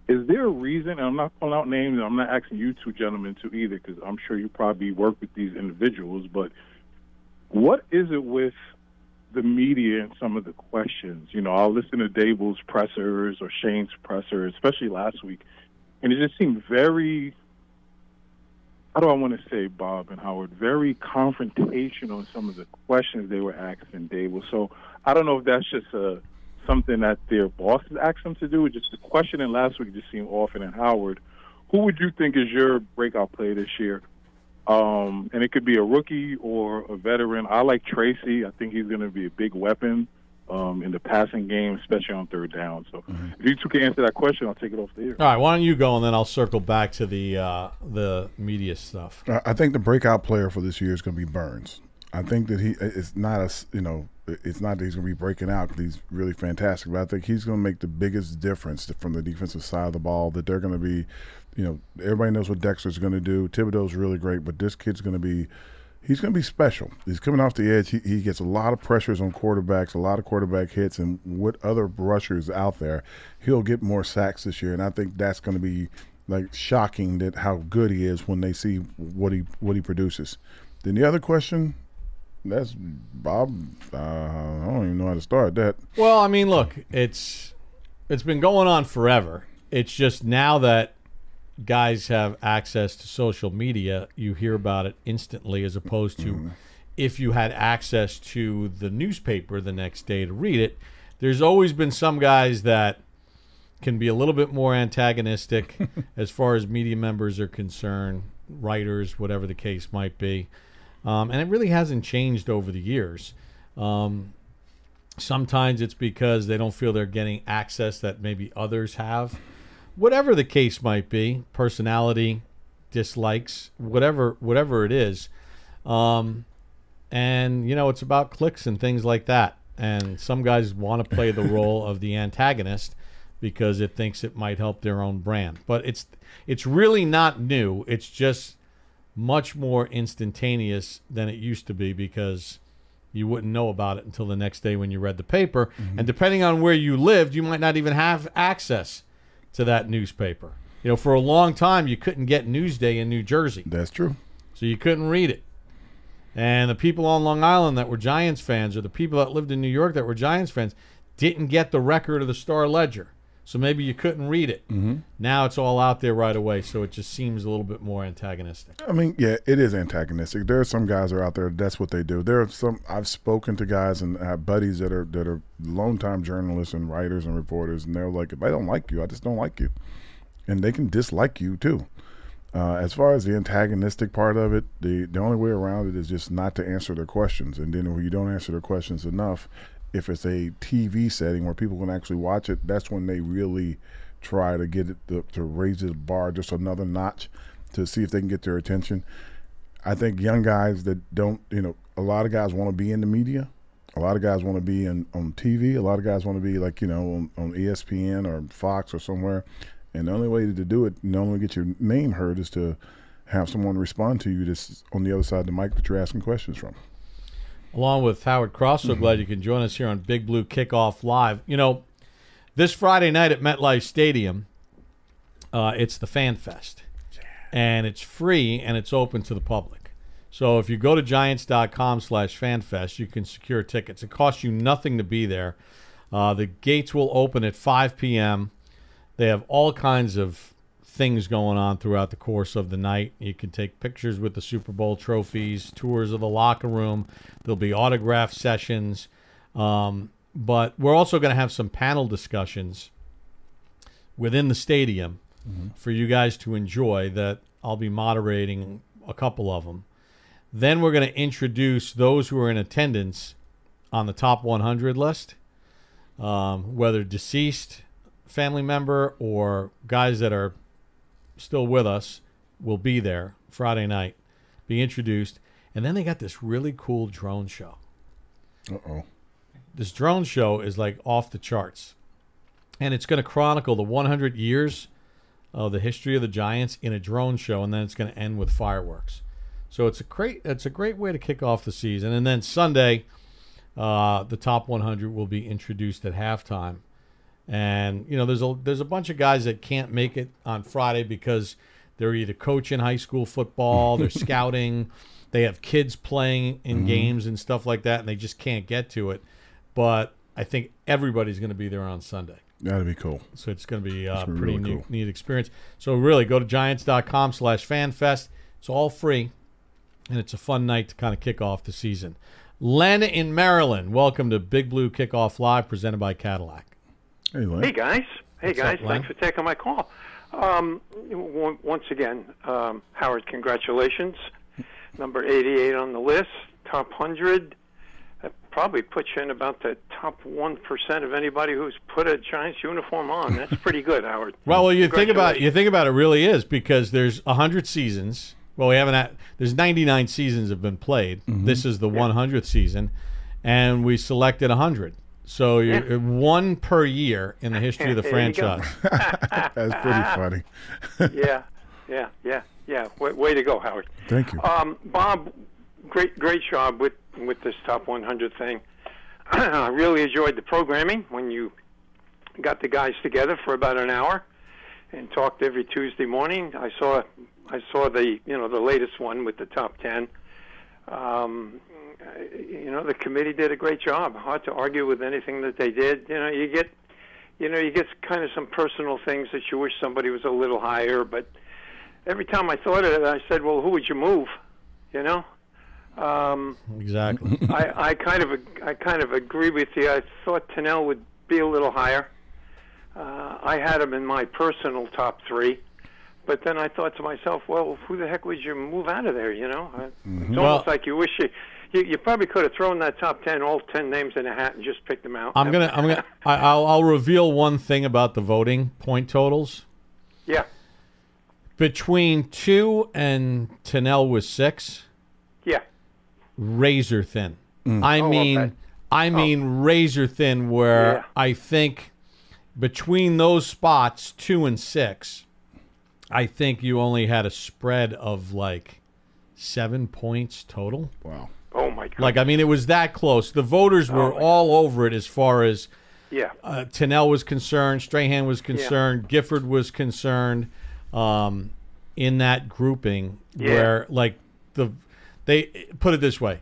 is there a reason, and I'm not calling out names, and I'm not asking you two gentlemen to either, because I'm sure you probably work with these individuals, but what is it with the media and some of the questions? I'll listen to Dable's pressers or Shane's presser, especially last week, and it just seemed very, how do I want to say, Bob and Howard, very confrontational in some of the questions they were asking Dable. So I don't know if that's just something that their bosses asked them to do. Just the questioning last week just seemed off. And Howard, who would you think is your breakout player this year? And it could be a rookie or a veteran. I like Tracy. I think he's going to be a big weapon in the passing game, especially on third down. So if you two can answer that question, I'll take it off the air. All right, why don't you go, and then I'll circle back to the media stuff. I think the breakout player for this year is going to be Burns. I think that it's not it's not that he's going to be breaking out because he's really fantastic, but I think he's going to make the biggest difference from the defensive side of the ball, that they're going to be, everybody knows what Dexter's going to do. Thibodeau's really great, but this kid's going to be – he's going to be special. He's coming off the edge. He gets a lot of pressures on quarterbacks, a lot of quarterback hits, and with other rushers out there, he'll get more sacks this year, and I think that's going to be like shocking that how good he is when they see what he produces. Then the other question, that's Bob. I don't even know how to start that. Well, I mean, look, it's been going on forever. It's just now that guys have access to social media, you hear about it instantly, as opposed to if you had access to the newspaper the next day to read it. There's always been some guys that can be a little bit more antagonistic as far as media members are concerned, writers, whatever the case might be. And it really hasn't changed over the years. Sometimes it's because they don't feel they're getting access that maybe others have. Whatever the case might be, personality, dislikes, whatever it is. And, it's about clicks and things like that. And some guys want to play the role of the antagonist because it thinks it might help their own brand. But it's really not new. It's just much more instantaneous than it used to be because you wouldn't know about it until the next day when you read the paper. And depending on where you lived, you might not even have access to that newspaper. For a long time, you couldn't get Newsday in New Jersey. That's true. So you couldn't read it. And the people on Long Island that were Giants fans, or the people that lived in New York that were Giants fans, didn't get the record of the Star-Ledger. So maybe you couldn't read it. Now it's all out there right away, so it just seems a little bit more antagonistic. I mean, yeah, it is antagonistic. There are some guys that are out there, that's what they do. There are some, I've spoken to guys and have buddies that are lone-time journalists and writers and reporters, and they're like, if I don't like you, I just don't like you. And they can dislike you, too. As far as the antagonistic part of it, the only way around it is just not to answer their questions. And then when you don't answer their questions enough, if it's a TV setting where people can actually watch it, that's when they really try to get it to raise the bar just another notch to see if they can get their attention. I think young guys that don't, a lot of guys want to be in the media. A lot of guys want to be on TV. A lot of guys want to be like, on ESPN or Fox or somewhere. And the only way to do it, and the only way to get your name heard is to have someone respond to you that's on the other side of the mic that you're asking questions from. Along with Howard Cross, so glad you can join us here on Big Blue Kickoff Live. This Friday night at MetLife Stadium, it's the Fan Fest. And it's free and it's open to the public. So if you go to Giants.com/FanFest, you can secure tickets. It costs you nothing to be there. The gates will open at 5 p.m. They have all kinds of things going on throughout the course of the night. You can take pictures with the Super Bowl trophies, tours of the locker room. There'll be autograph sessions. But we're also going to have some panel discussions within the stadium for you guys to enjoy that I'll be moderating a couple of them. Then we're going to introduce those who are in attendance on the top 100 list, whether deceased family member or guys that are still with us will be there Friday night, be introduced. And then they got this really cool drone show. This drone show is like off the charts. And it's going to chronicle the 100 years of the history of the Giants in a drone show, and then it's going to end with fireworks. So it's a great way to kick off the season. And then Sunday, the top 100 will be introduced at halftime. And, there's a bunch of guys that can't make it on Friday because they're either coaching high school football, they're scouting, they have kids playing in games and stuff like that, and they just can't get to it. But I think everybody's going to be there on Sunday. That'd be cool. So it's going to be a pretty really neat experience. So really, go to Giants.com/FanFest. It's all free, and it's a fun night to kind of kick off the season. Len in Maryland, welcome to Big Blue Kickoff Live, presented by Cadillac. Hey, Len. Hey, guys. What's up, Len? Thanks for taking my call. Once again, Howard, congratulations. Number 88 on the list, top 100. That probably puts you in about the top 1% of anybody who's put a Giants uniform on. That's pretty good, Howard. Well, you think about it really is, because there's 100 seasons. Well, there's 99 seasons have been played. This is the 100th season, and we selected 100. So you're one per year in the history of the franchise. That's pretty funny. Yeah. Way to go, Howard. Thank you. Bob, great job with this top 100 thing. I really enjoyed the programming when you got the guys together for about an hour and talked every Tuesday morning. I saw the the latest one with the top 10. The committee did a great job. Hard to argue with anything that they did. You get kind of some personal things that you wish somebody was a little higher, but every time I thought of it, I said, well, who would you move? Exactly. I kind of agree with you. I thought Tennell would be a little higher. I had him in my personal top 3, but then I thought to myself, well, who the heck would you move out of there? It's almost like you wish you probably could have thrown that top 10, all 10 names in a hat, and just picked them out. I'll reveal one thing about the voting point totals. Yeah. Between 2 and Tennell was 6. Yeah. Razor thin. I mean razor thin, where I think between those spots 2 and 6, I think you only had a spread of like 7 points total. Wow. Oh my God. It was that close. The voters were all over it as far as Tennell was concerned, Strahan was concerned, Gifford was concerned, in that grouping where they put it this way.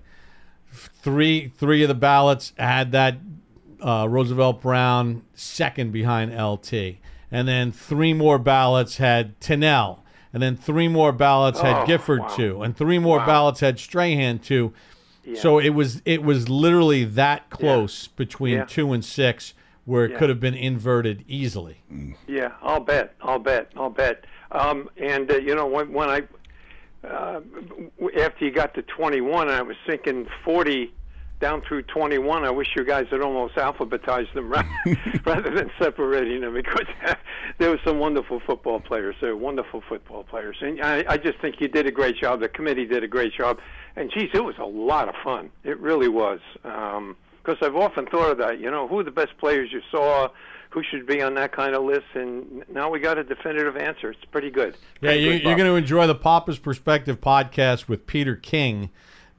Three of the ballots had that Roosevelt Brown second behind LT. And then 3 more ballots had Tennell. And then 3 more ballots had Gifford 2. And 3 more ballots had Strahan 2. Yeah. So it was literally that close between 2 and 6 where it could have been inverted easily. Yeah, I'll bet. When I after you got to 21, I was thinking 40 down through 21. I wish you guys had almost alphabetized them rather than separating them, because there were some wonderful football players. And I just think you did a great job. The committee did a great job. And, geez, it was a lot of fun. It really was. Because I've often thought of that, who are the best players you saw, who should be on that kind of list, and now we got a definitive answer. It's pretty good. You're going to enjoy the Papa's Perspective podcast with Peter King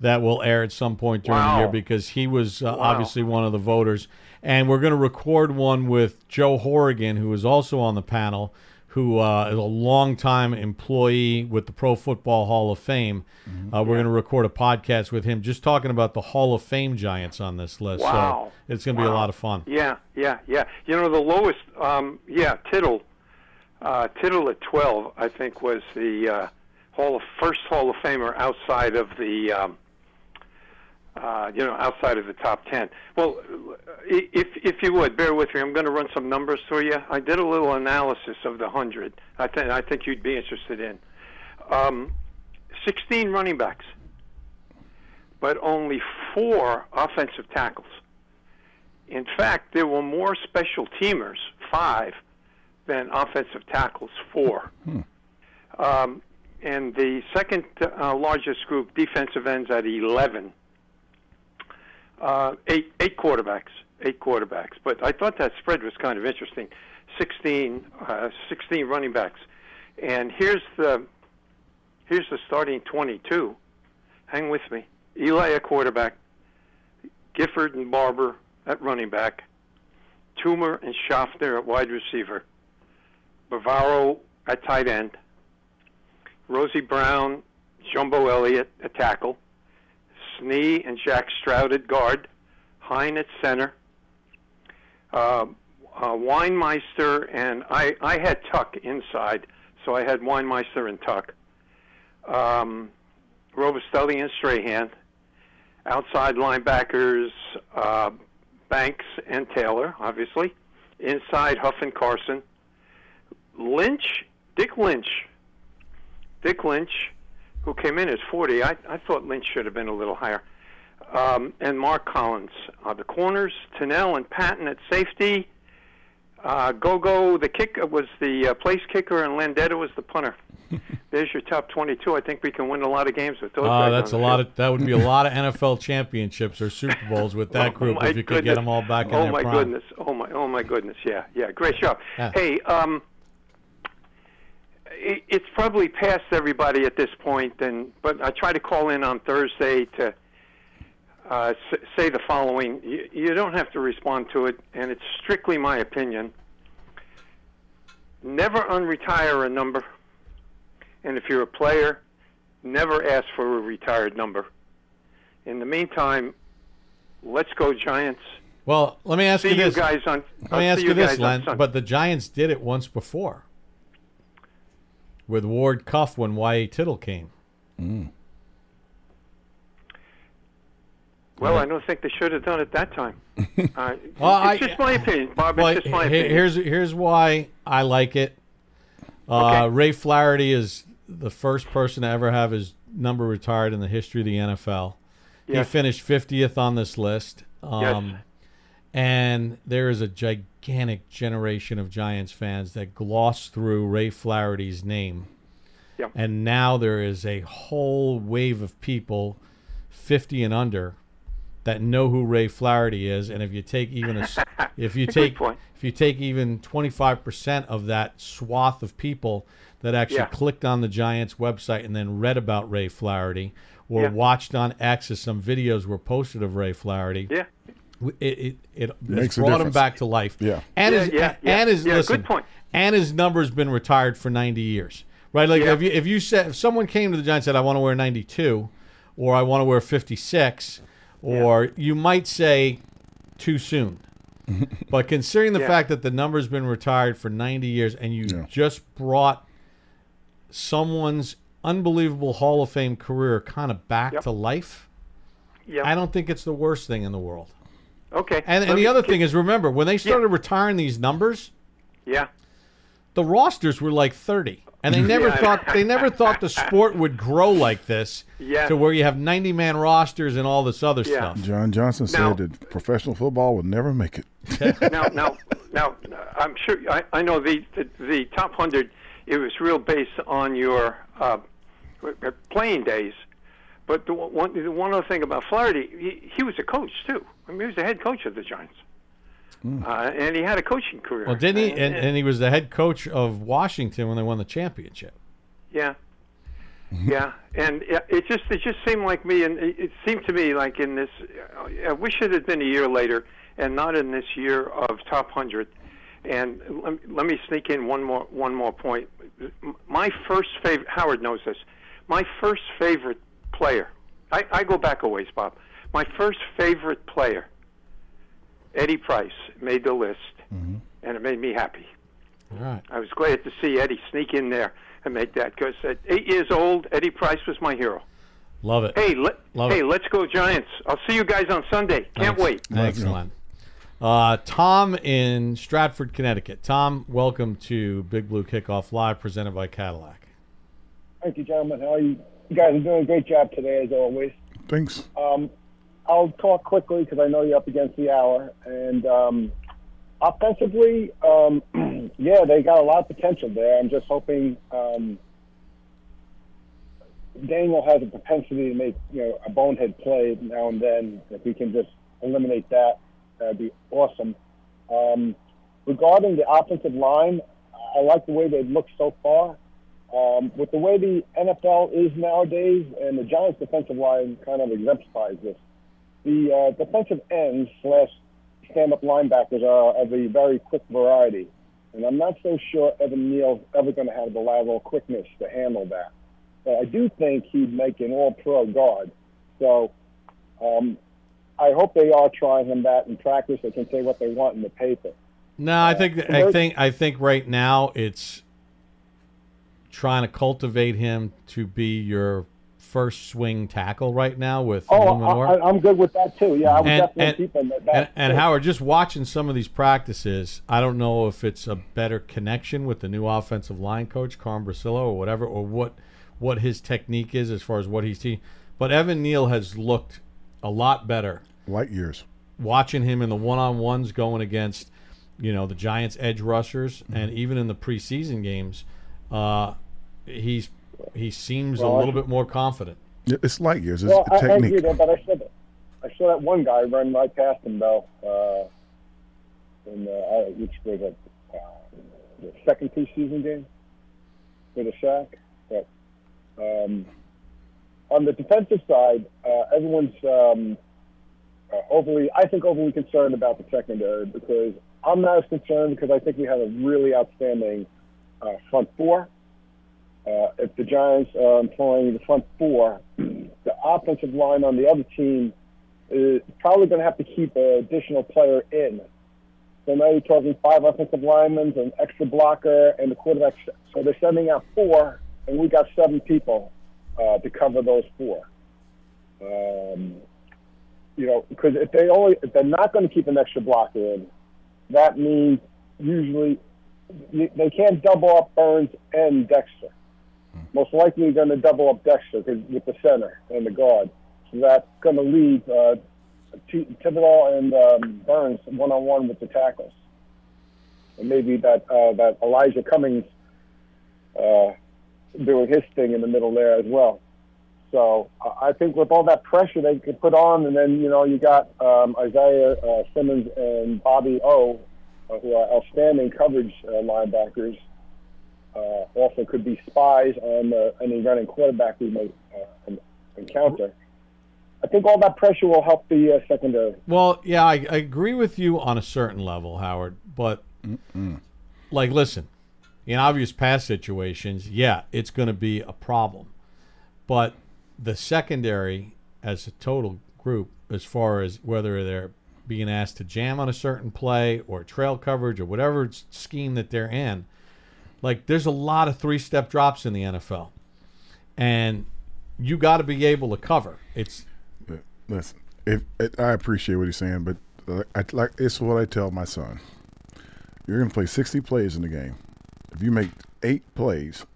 that will air at some point during the year, because he was obviously one of the voters. And we're going to record one with Joe Horrigan, who is also on the panel, who is a longtime employee with the Pro Football Hall of Fame. We're going to record a podcast with him just talking about the Hall of Fame Giants on this list. Wow. So it's going to be a lot of fun. Yeah. The lowest, Tittle at 12, I think, was the first Hall of Famer outside of the outside of the top 10. Well, if you would, bear with me. I'm going to run some numbers for you. I did a little analysis of the 100. I think you'd be interested in. 16 running backs, but only 4 offensive tackles. In fact, there were more special teamers, 5, than offensive tackles, 4. And the second largest group, defensive ends, at 11. 8 quarterbacks. But I thought that spread was kind of interesting. 16 running backs. And here's the starting 22. Hang with me. Eli at quarterback, Gifford and Barber at running back, Toomer and Schaffner at wide receiver, Bavaro at tight end, Rosie Brown, Jumbo Elliott at tackle, Snee and Jack Stroud at guard, Hine at center, Weinmeister, and I had Tuck inside, so I had Weinmeister and Tuck, Robustelli and Strahan, outside linebackers, Banks and Taylor, obviously, inside Huff and Carson, Dick Lynch, who came in as 40. I thought Lynch should have been a little higher. And Mark Collins. The corners, Tennell and Patton at safety. Gogo, the kicker, was the place kicker, and Landetta was the punter. There's your top 22. I think we can win a lot of games with those guys. That's a lot. That would be a lot of NFL championships or Super Bowls with that group if you could get them all back in their prime. Goodness. Oh my goodness. Yeah. Great job. Yeah. Hey, it's probably past everybody at this point, but I try to call in on Thursday to say the following. You don't have to respond to it, and it's strictly my opinion. never unretire a number. And if you're a player, never ask for a retired number. In the meantime, let's go Giants. Well, let me ask you this. Let me ask you this, Len. But the Giants did it once before with Ward Cuff when Y.A. Tittle came. Well, I don't think they should have done it that time. It's just my opinion, Bob. Well, it's just my opinion. Here's why I like it. Ray Flaherty is the first person to ever have his number retired in the history of the NFL. He finished 50th on this list. And there is a gigantic generation of Giants fans that gloss through Ray Flaherty's name. Yep. And now there is a whole wave of people 50 and under that know who Ray Flaherty is, and if you take even if you take even 25% of that swath of people that actually clicked on the Giants website and then read about Ray Flaherty or watched on X as some videos were posted of Ray Flaherty, it brought him back to life. And listen, good point. And his number's been retired for 90 years, right? Like if someone came to the Giants and said, I want to wear 92, or I want to wear 56. Or you might say too soon. But considering the fact that the number's been retired for 90 years and you just brought someone's unbelievable Hall of Fame career kind of back to life, I don't think it's the worst thing in the world. Okay. And the other thing is, remember, when they started retiring these numbers, the rosters were like 30. And they never thought the sport would grow like this to where you have 90-man rosters and all this other stuff. John Johnson said that professional football would never make it. now, I'm sure I know the top 100. It was real based on your playing days. But the one other thing about Flaherty, he was a coach too. I mean, he was the head coach of the Giants. And he had a coaching career. Well, didn't he? And he was the head coach of Washington when they won the championship. Yeah. And it just seemed like me, and it seemed to me like in this. I wish it had been a year later, and not in this year of top 100. And let me sneak in one more point. My first favorite. Howard knows this. My first favorite player. I go back a ways, Bob. My first favorite player, Eddie Price, made the list, and it made me happy. All right. I was glad to see Eddie sneak in there and make that, because at 8 years old, Eddie Price was my hero. Love it. Hey, let's go Giants. I'll see you guys on Sunday. Can't wait. Excellent. Tom in Stratford, Connecticut. Tom, welcome to Big Blue Kickoff Live, presented by Cadillac. Thank you, gentlemen. How are you? You guys are doing a great job today, as always. Thanks. I'll talk quickly because I know you're up against the hour. And offensively, they got a lot of potential there. I'm just hoping Daniel has a propensity to make a bonehead play now and then. If we can just eliminate that, that'd be awesome. Regarding the offensive line, I like the way they've looked so far. With the way the NFL is nowadays, and the Giants' defensive line kind of exemplifies this, the defensive ends / stand-up linebackers are of a very quick variety. And I'm not so sure Evan Neal's ever going to have the lateral quickness to handle that. But I do think he'd make an all-pro guard. So I hope they are trying him that in practice. They can say what they want in the paper. No, I think right now it's trying to cultivate him to be your first swing tackle right now with I'm good with that too. Yeah, I would definitely keep him at that. And Howard, just watching some of these practices, I don't know if it's a better connection with the new offensive line coach, Carm Brasillo, or whatever, or what his technique is as far as what he's teaching. But Evan Neal has looked a lot better. Light years. Watching him in the one-on-ones going against, the Giants' edge rushers, and even in the preseason games, he seems a little bit more confident. It's light years. It's a technique. I agree there, but I saw that one guy run right past him though. Which was the second preseason game with a sack. But on the defensive side, everyone's overly concerned about the secondary, because I'm not as concerned, because I think we have a really outstanding front four. If the Giants are employing the front four, the offensive line on the other team is probably going to have to keep an additional player in. So now you're talking 5 offensive linemen, an extra blocker, and the quarterback. So they're sending out 4, and we got 7 people to cover those 4. Because if they're not going to keep an extra blocker in, that means usually they can't double up Burns and Dexter. Most likely they're going to double up Dexter with the center and the guard. So that's going to leave Thibodeau and Burns one-on-one with the tackles. And maybe that Elijah Cummings doing his thing in the middle there as well. So I think with all that pressure they can put on, and then, you got Isaiah Simmons and Bobby O, who are outstanding coverage linebackers, also could be spies on any running quarterback we may encounter. I think all that pressure will help the secondary. Well, yeah, I agree with you on a certain level, Howard. But, listen, in obvious pass situations, yeah, it's going to be a problem. But the secondary as a total group, as far as whether they're being asked to jam on a certain play or trail coverage or whatever scheme that they're in, there's a lot of 3-step drops in the NFL. And you got to be able to cover. Listen, I appreciate what he's saying, but it's what I tell my son. You're going to play 60 plays in the game. If you make 8 plays,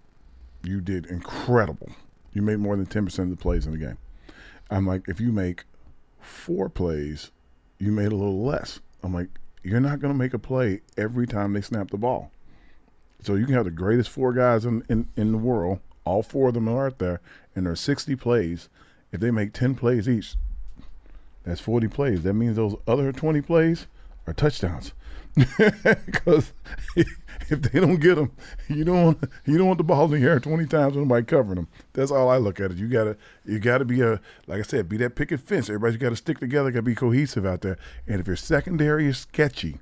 you did incredible. You made more than 10% of the plays in the game. I'm like, if you make 4 plays, you made a little less. I'm like, you're not going to make a play every time they snap the ball. So you can have the greatest 4 guys in the world. All 4 of them are out there, and there are 60 plays. If they make 10 plays each, that's 40 plays. That means those other 20 plays are touchdowns. Because if they don't get them, you don't want the ball in the air 20 times and nobody covering them. That's all I look at it. You gotta be like I said, be that picket fence. Everybody's got to stick together. Got to be cohesive out there. And if your secondary is sketchy,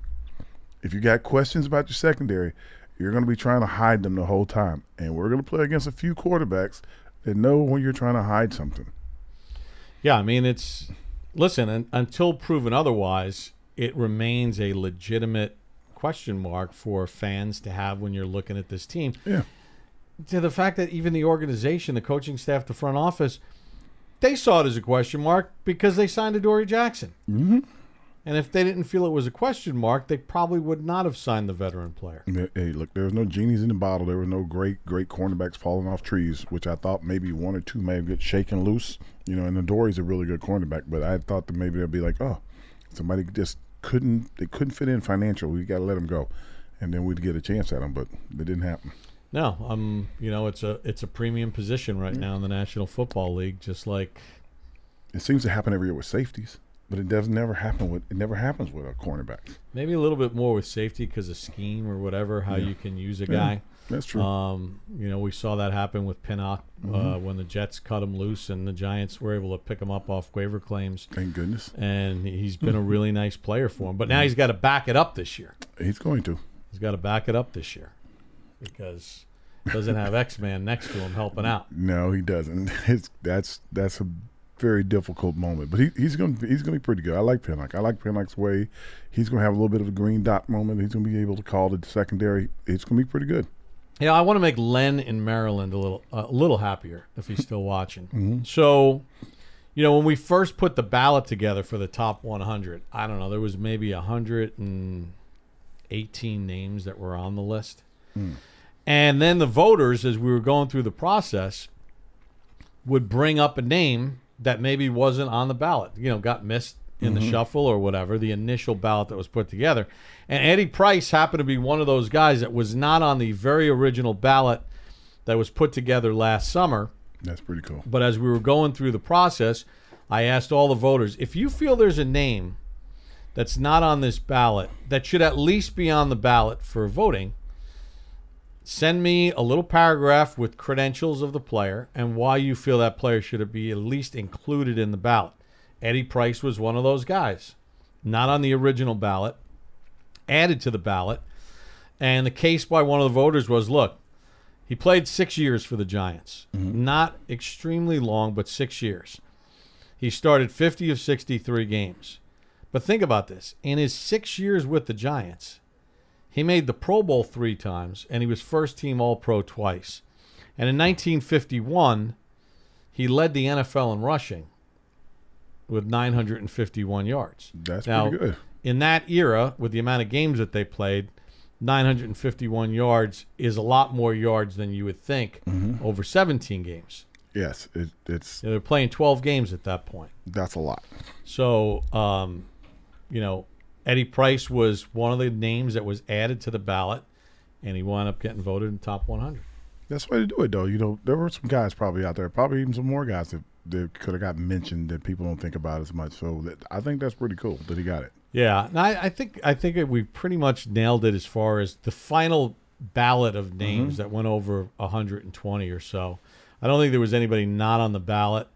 if you got questions about your secondary, you're going to be trying to hide them the whole time. And we're going to play against a few quarterbacks that know when you're trying to hide something. Yeah, I mean, until proven otherwise, it remains a legitimate question mark for fans to have when you're looking at this team. Yeah. To the fact that even the organization, the coaching staff, the front office, they saw it as a question mark because they signed Adoree Jackson. Mm-hmm. And if they didn't feel it was a question mark, they probably would not have signed the veteran player. Hey, look, there was no genies in the bottle. There were no great cornerbacks falling off trees, which I thought maybe 1 or 2 may have got shaken loose. And Adoree's a really good cornerback, but I thought that maybe they'd be like, oh, somebody just couldn't fit in financially. We got to let them go, and then we'd get a chance at them, but it didn't happen. No, it's a premium position right now in the National Football League, just like it seems to happen every year with safeties. But it never happens with a cornerback. Maybe a little bit more with safety because of scheme or whatever, how you can use a guy. That's true. We saw that happen with Pinnock when the Jets cut him loose and the Giants were able to pick him up off waiver claims. Thank goodness. And he's been a really nice player for him. But now he's got to back it up this year. He's going to. He's got to back it up this year because he doesn't have X-Man next to him helping out. No, he doesn't. That's a very difficult moment, but he's going to be pretty good. I like Pinnock. I like Pinnock's way. He's going to have a little bit of a green dot moment. He's going to be able to call the secondary. It's going to be pretty good. Yeah, I want to make Len in Maryland a little happier if he's still watching. Mm-hmm. So, when we first put the ballot together for the top 100, I don't know, there was maybe 118 names that were on the list. And then the voters, as we were going through the process, would bring up a name that maybe wasn't on the ballot, got missed in the shuffle or whatever, the initial ballot that was put together. And Eddie Price happened to be one of those guys that was not on the very original ballot that was put together last summer. That's pretty cool. But as we were going through the process, I asked all the voters, if you feel there's a name that's not on this ballot that should at least be on the ballot for voting, send me a little paragraph with credentials of the player and why you feel that player should be at least included in the ballot. Eddie Price was one of those guys. Not on the original ballot, added to the ballot. And the case by one of the voters was, look, he played 6 years for the Giants. Not extremely long, but 6 years. He started 50 of 63 games. But think about this. In his 6 years with the Giants, he made the Pro Bowl 3 times, and he was first-team All-Pro twice. And in 1951, he led the NFL in rushing with 951 yards. That's pretty good. In that era, with the amount of games that they played, 951 yards is a lot more yards than you would think over 17 games. Yes, it's. They're playing 12 games at that point. That's a lot. So, Eddie Price was one of the names that was added to the ballot, and he wound up getting voted in top 100. That's the way to do it, though. There were some guys probably out there, probably even some more guys that could have got mentioned that people don't think about as much. So I think that's pretty cool that he got it. Yeah, and I think we pretty much nailed it as far as the final ballot of names that went over 120 or so. I don't think there was anybody not on the ballot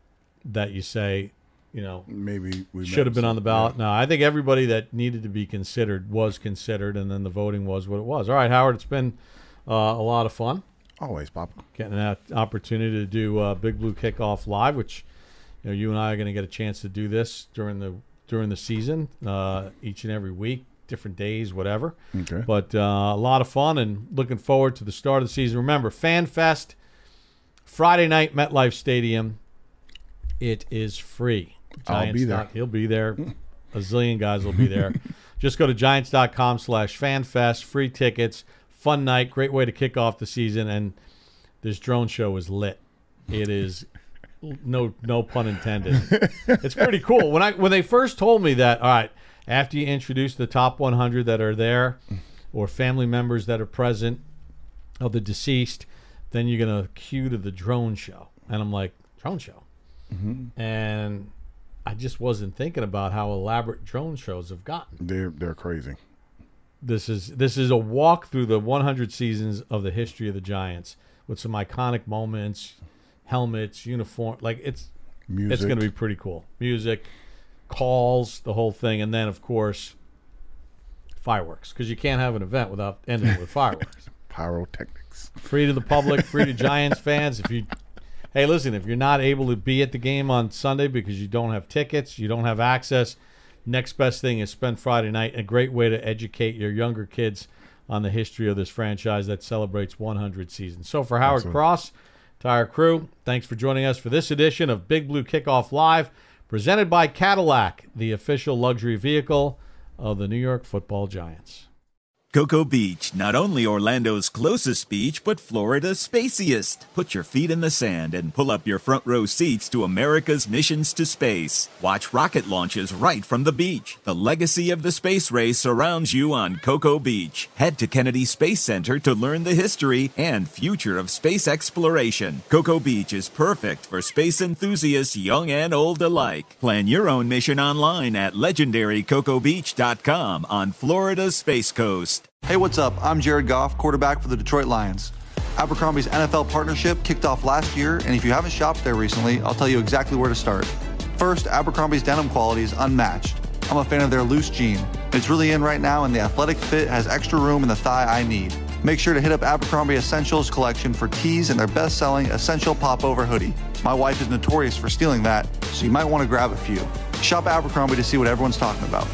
that you say, maybe we should have been on the ballot. Yeah. No, I think everybody that needed to be considered was considered, and then the voting was what it was. All right, Howard, it's been a lot of fun. Always, Papa. Getting that opportunity to do Big Blue Kickoff Live, which you and I are going to get a chance to do this during the season, each and every week, different days, whatever. Okay. But a lot of fun, and looking forward to the start of the season. Remember, Fan Fest, Friday night, MetLife Stadium. It is free. I'll be there. He'll be there. A zillion guys will be there. Just go to Giants.com/FanFest. Free tickets. Fun night. Great way to kick off the season. And this drone show is lit. It is no pun intended. It's pretty cool. When they first told me that, all right, after you introduce the top 100 that are there or family members that are present of the deceased, then you're going to cue to the drone show. And I'm like, drone show? And I just wasn't thinking about how elaborate drone shows have gotten. They're crazy. This is a walk through the 100 seasons of the history of the Giants with some iconic moments, helmets, uniform. Like it's going to be pretty cool. Music, calls, the whole thing, and then of course fireworks, because you can't have an event without ending with fireworks. Pyrotechnics. Free to the public, free to Giants fans. Hey, listen, if you're not able to be at the game on Sunday because you don't have tickets, you don't have access, next best thing is spend Friday night. A great way to educate your younger kids on the history of this franchise that celebrates 100 seasons. So for Howard Cross, entire crew, thanks for joining us for this edition of Big Blue Kickoff Live, presented by Cadillac, the official luxury vehicle of the New York Football Giants. Cocoa Beach, not only Orlando's closest beach, but Florida's spaciest. Put your feet in the sand and pull up your front row seats to America's missions to space. Watch rocket launches right from the beach. The legacy of the space race surrounds you on Cocoa Beach. Head to Kennedy Space Center to learn the history and future of space exploration. Cocoa Beach is perfect for space enthusiasts, young and old alike. Plan your own mission online at legendarycocobeach.com on Florida's Space Coast. Hey, what's up? I'm Jared Goff, quarterback for the Detroit Lions. Abercrombie's NFL partnership kicked off last year, and if you haven't shopped there recently, I'll tell you exactly where to start. First, Abercrombie's denim quality is unmatched. I'm a fan of their loose jean. It's really in right now, and the athletic fit has extra room in the thigh I need. Make sure to hit up Abercrombie Essentials collection for tees and their best-selling Essential Popover hoodie. My wife is notorious for stealing that, so you might want to grab a few. Shop Abercrombie to see what everyone's talking about.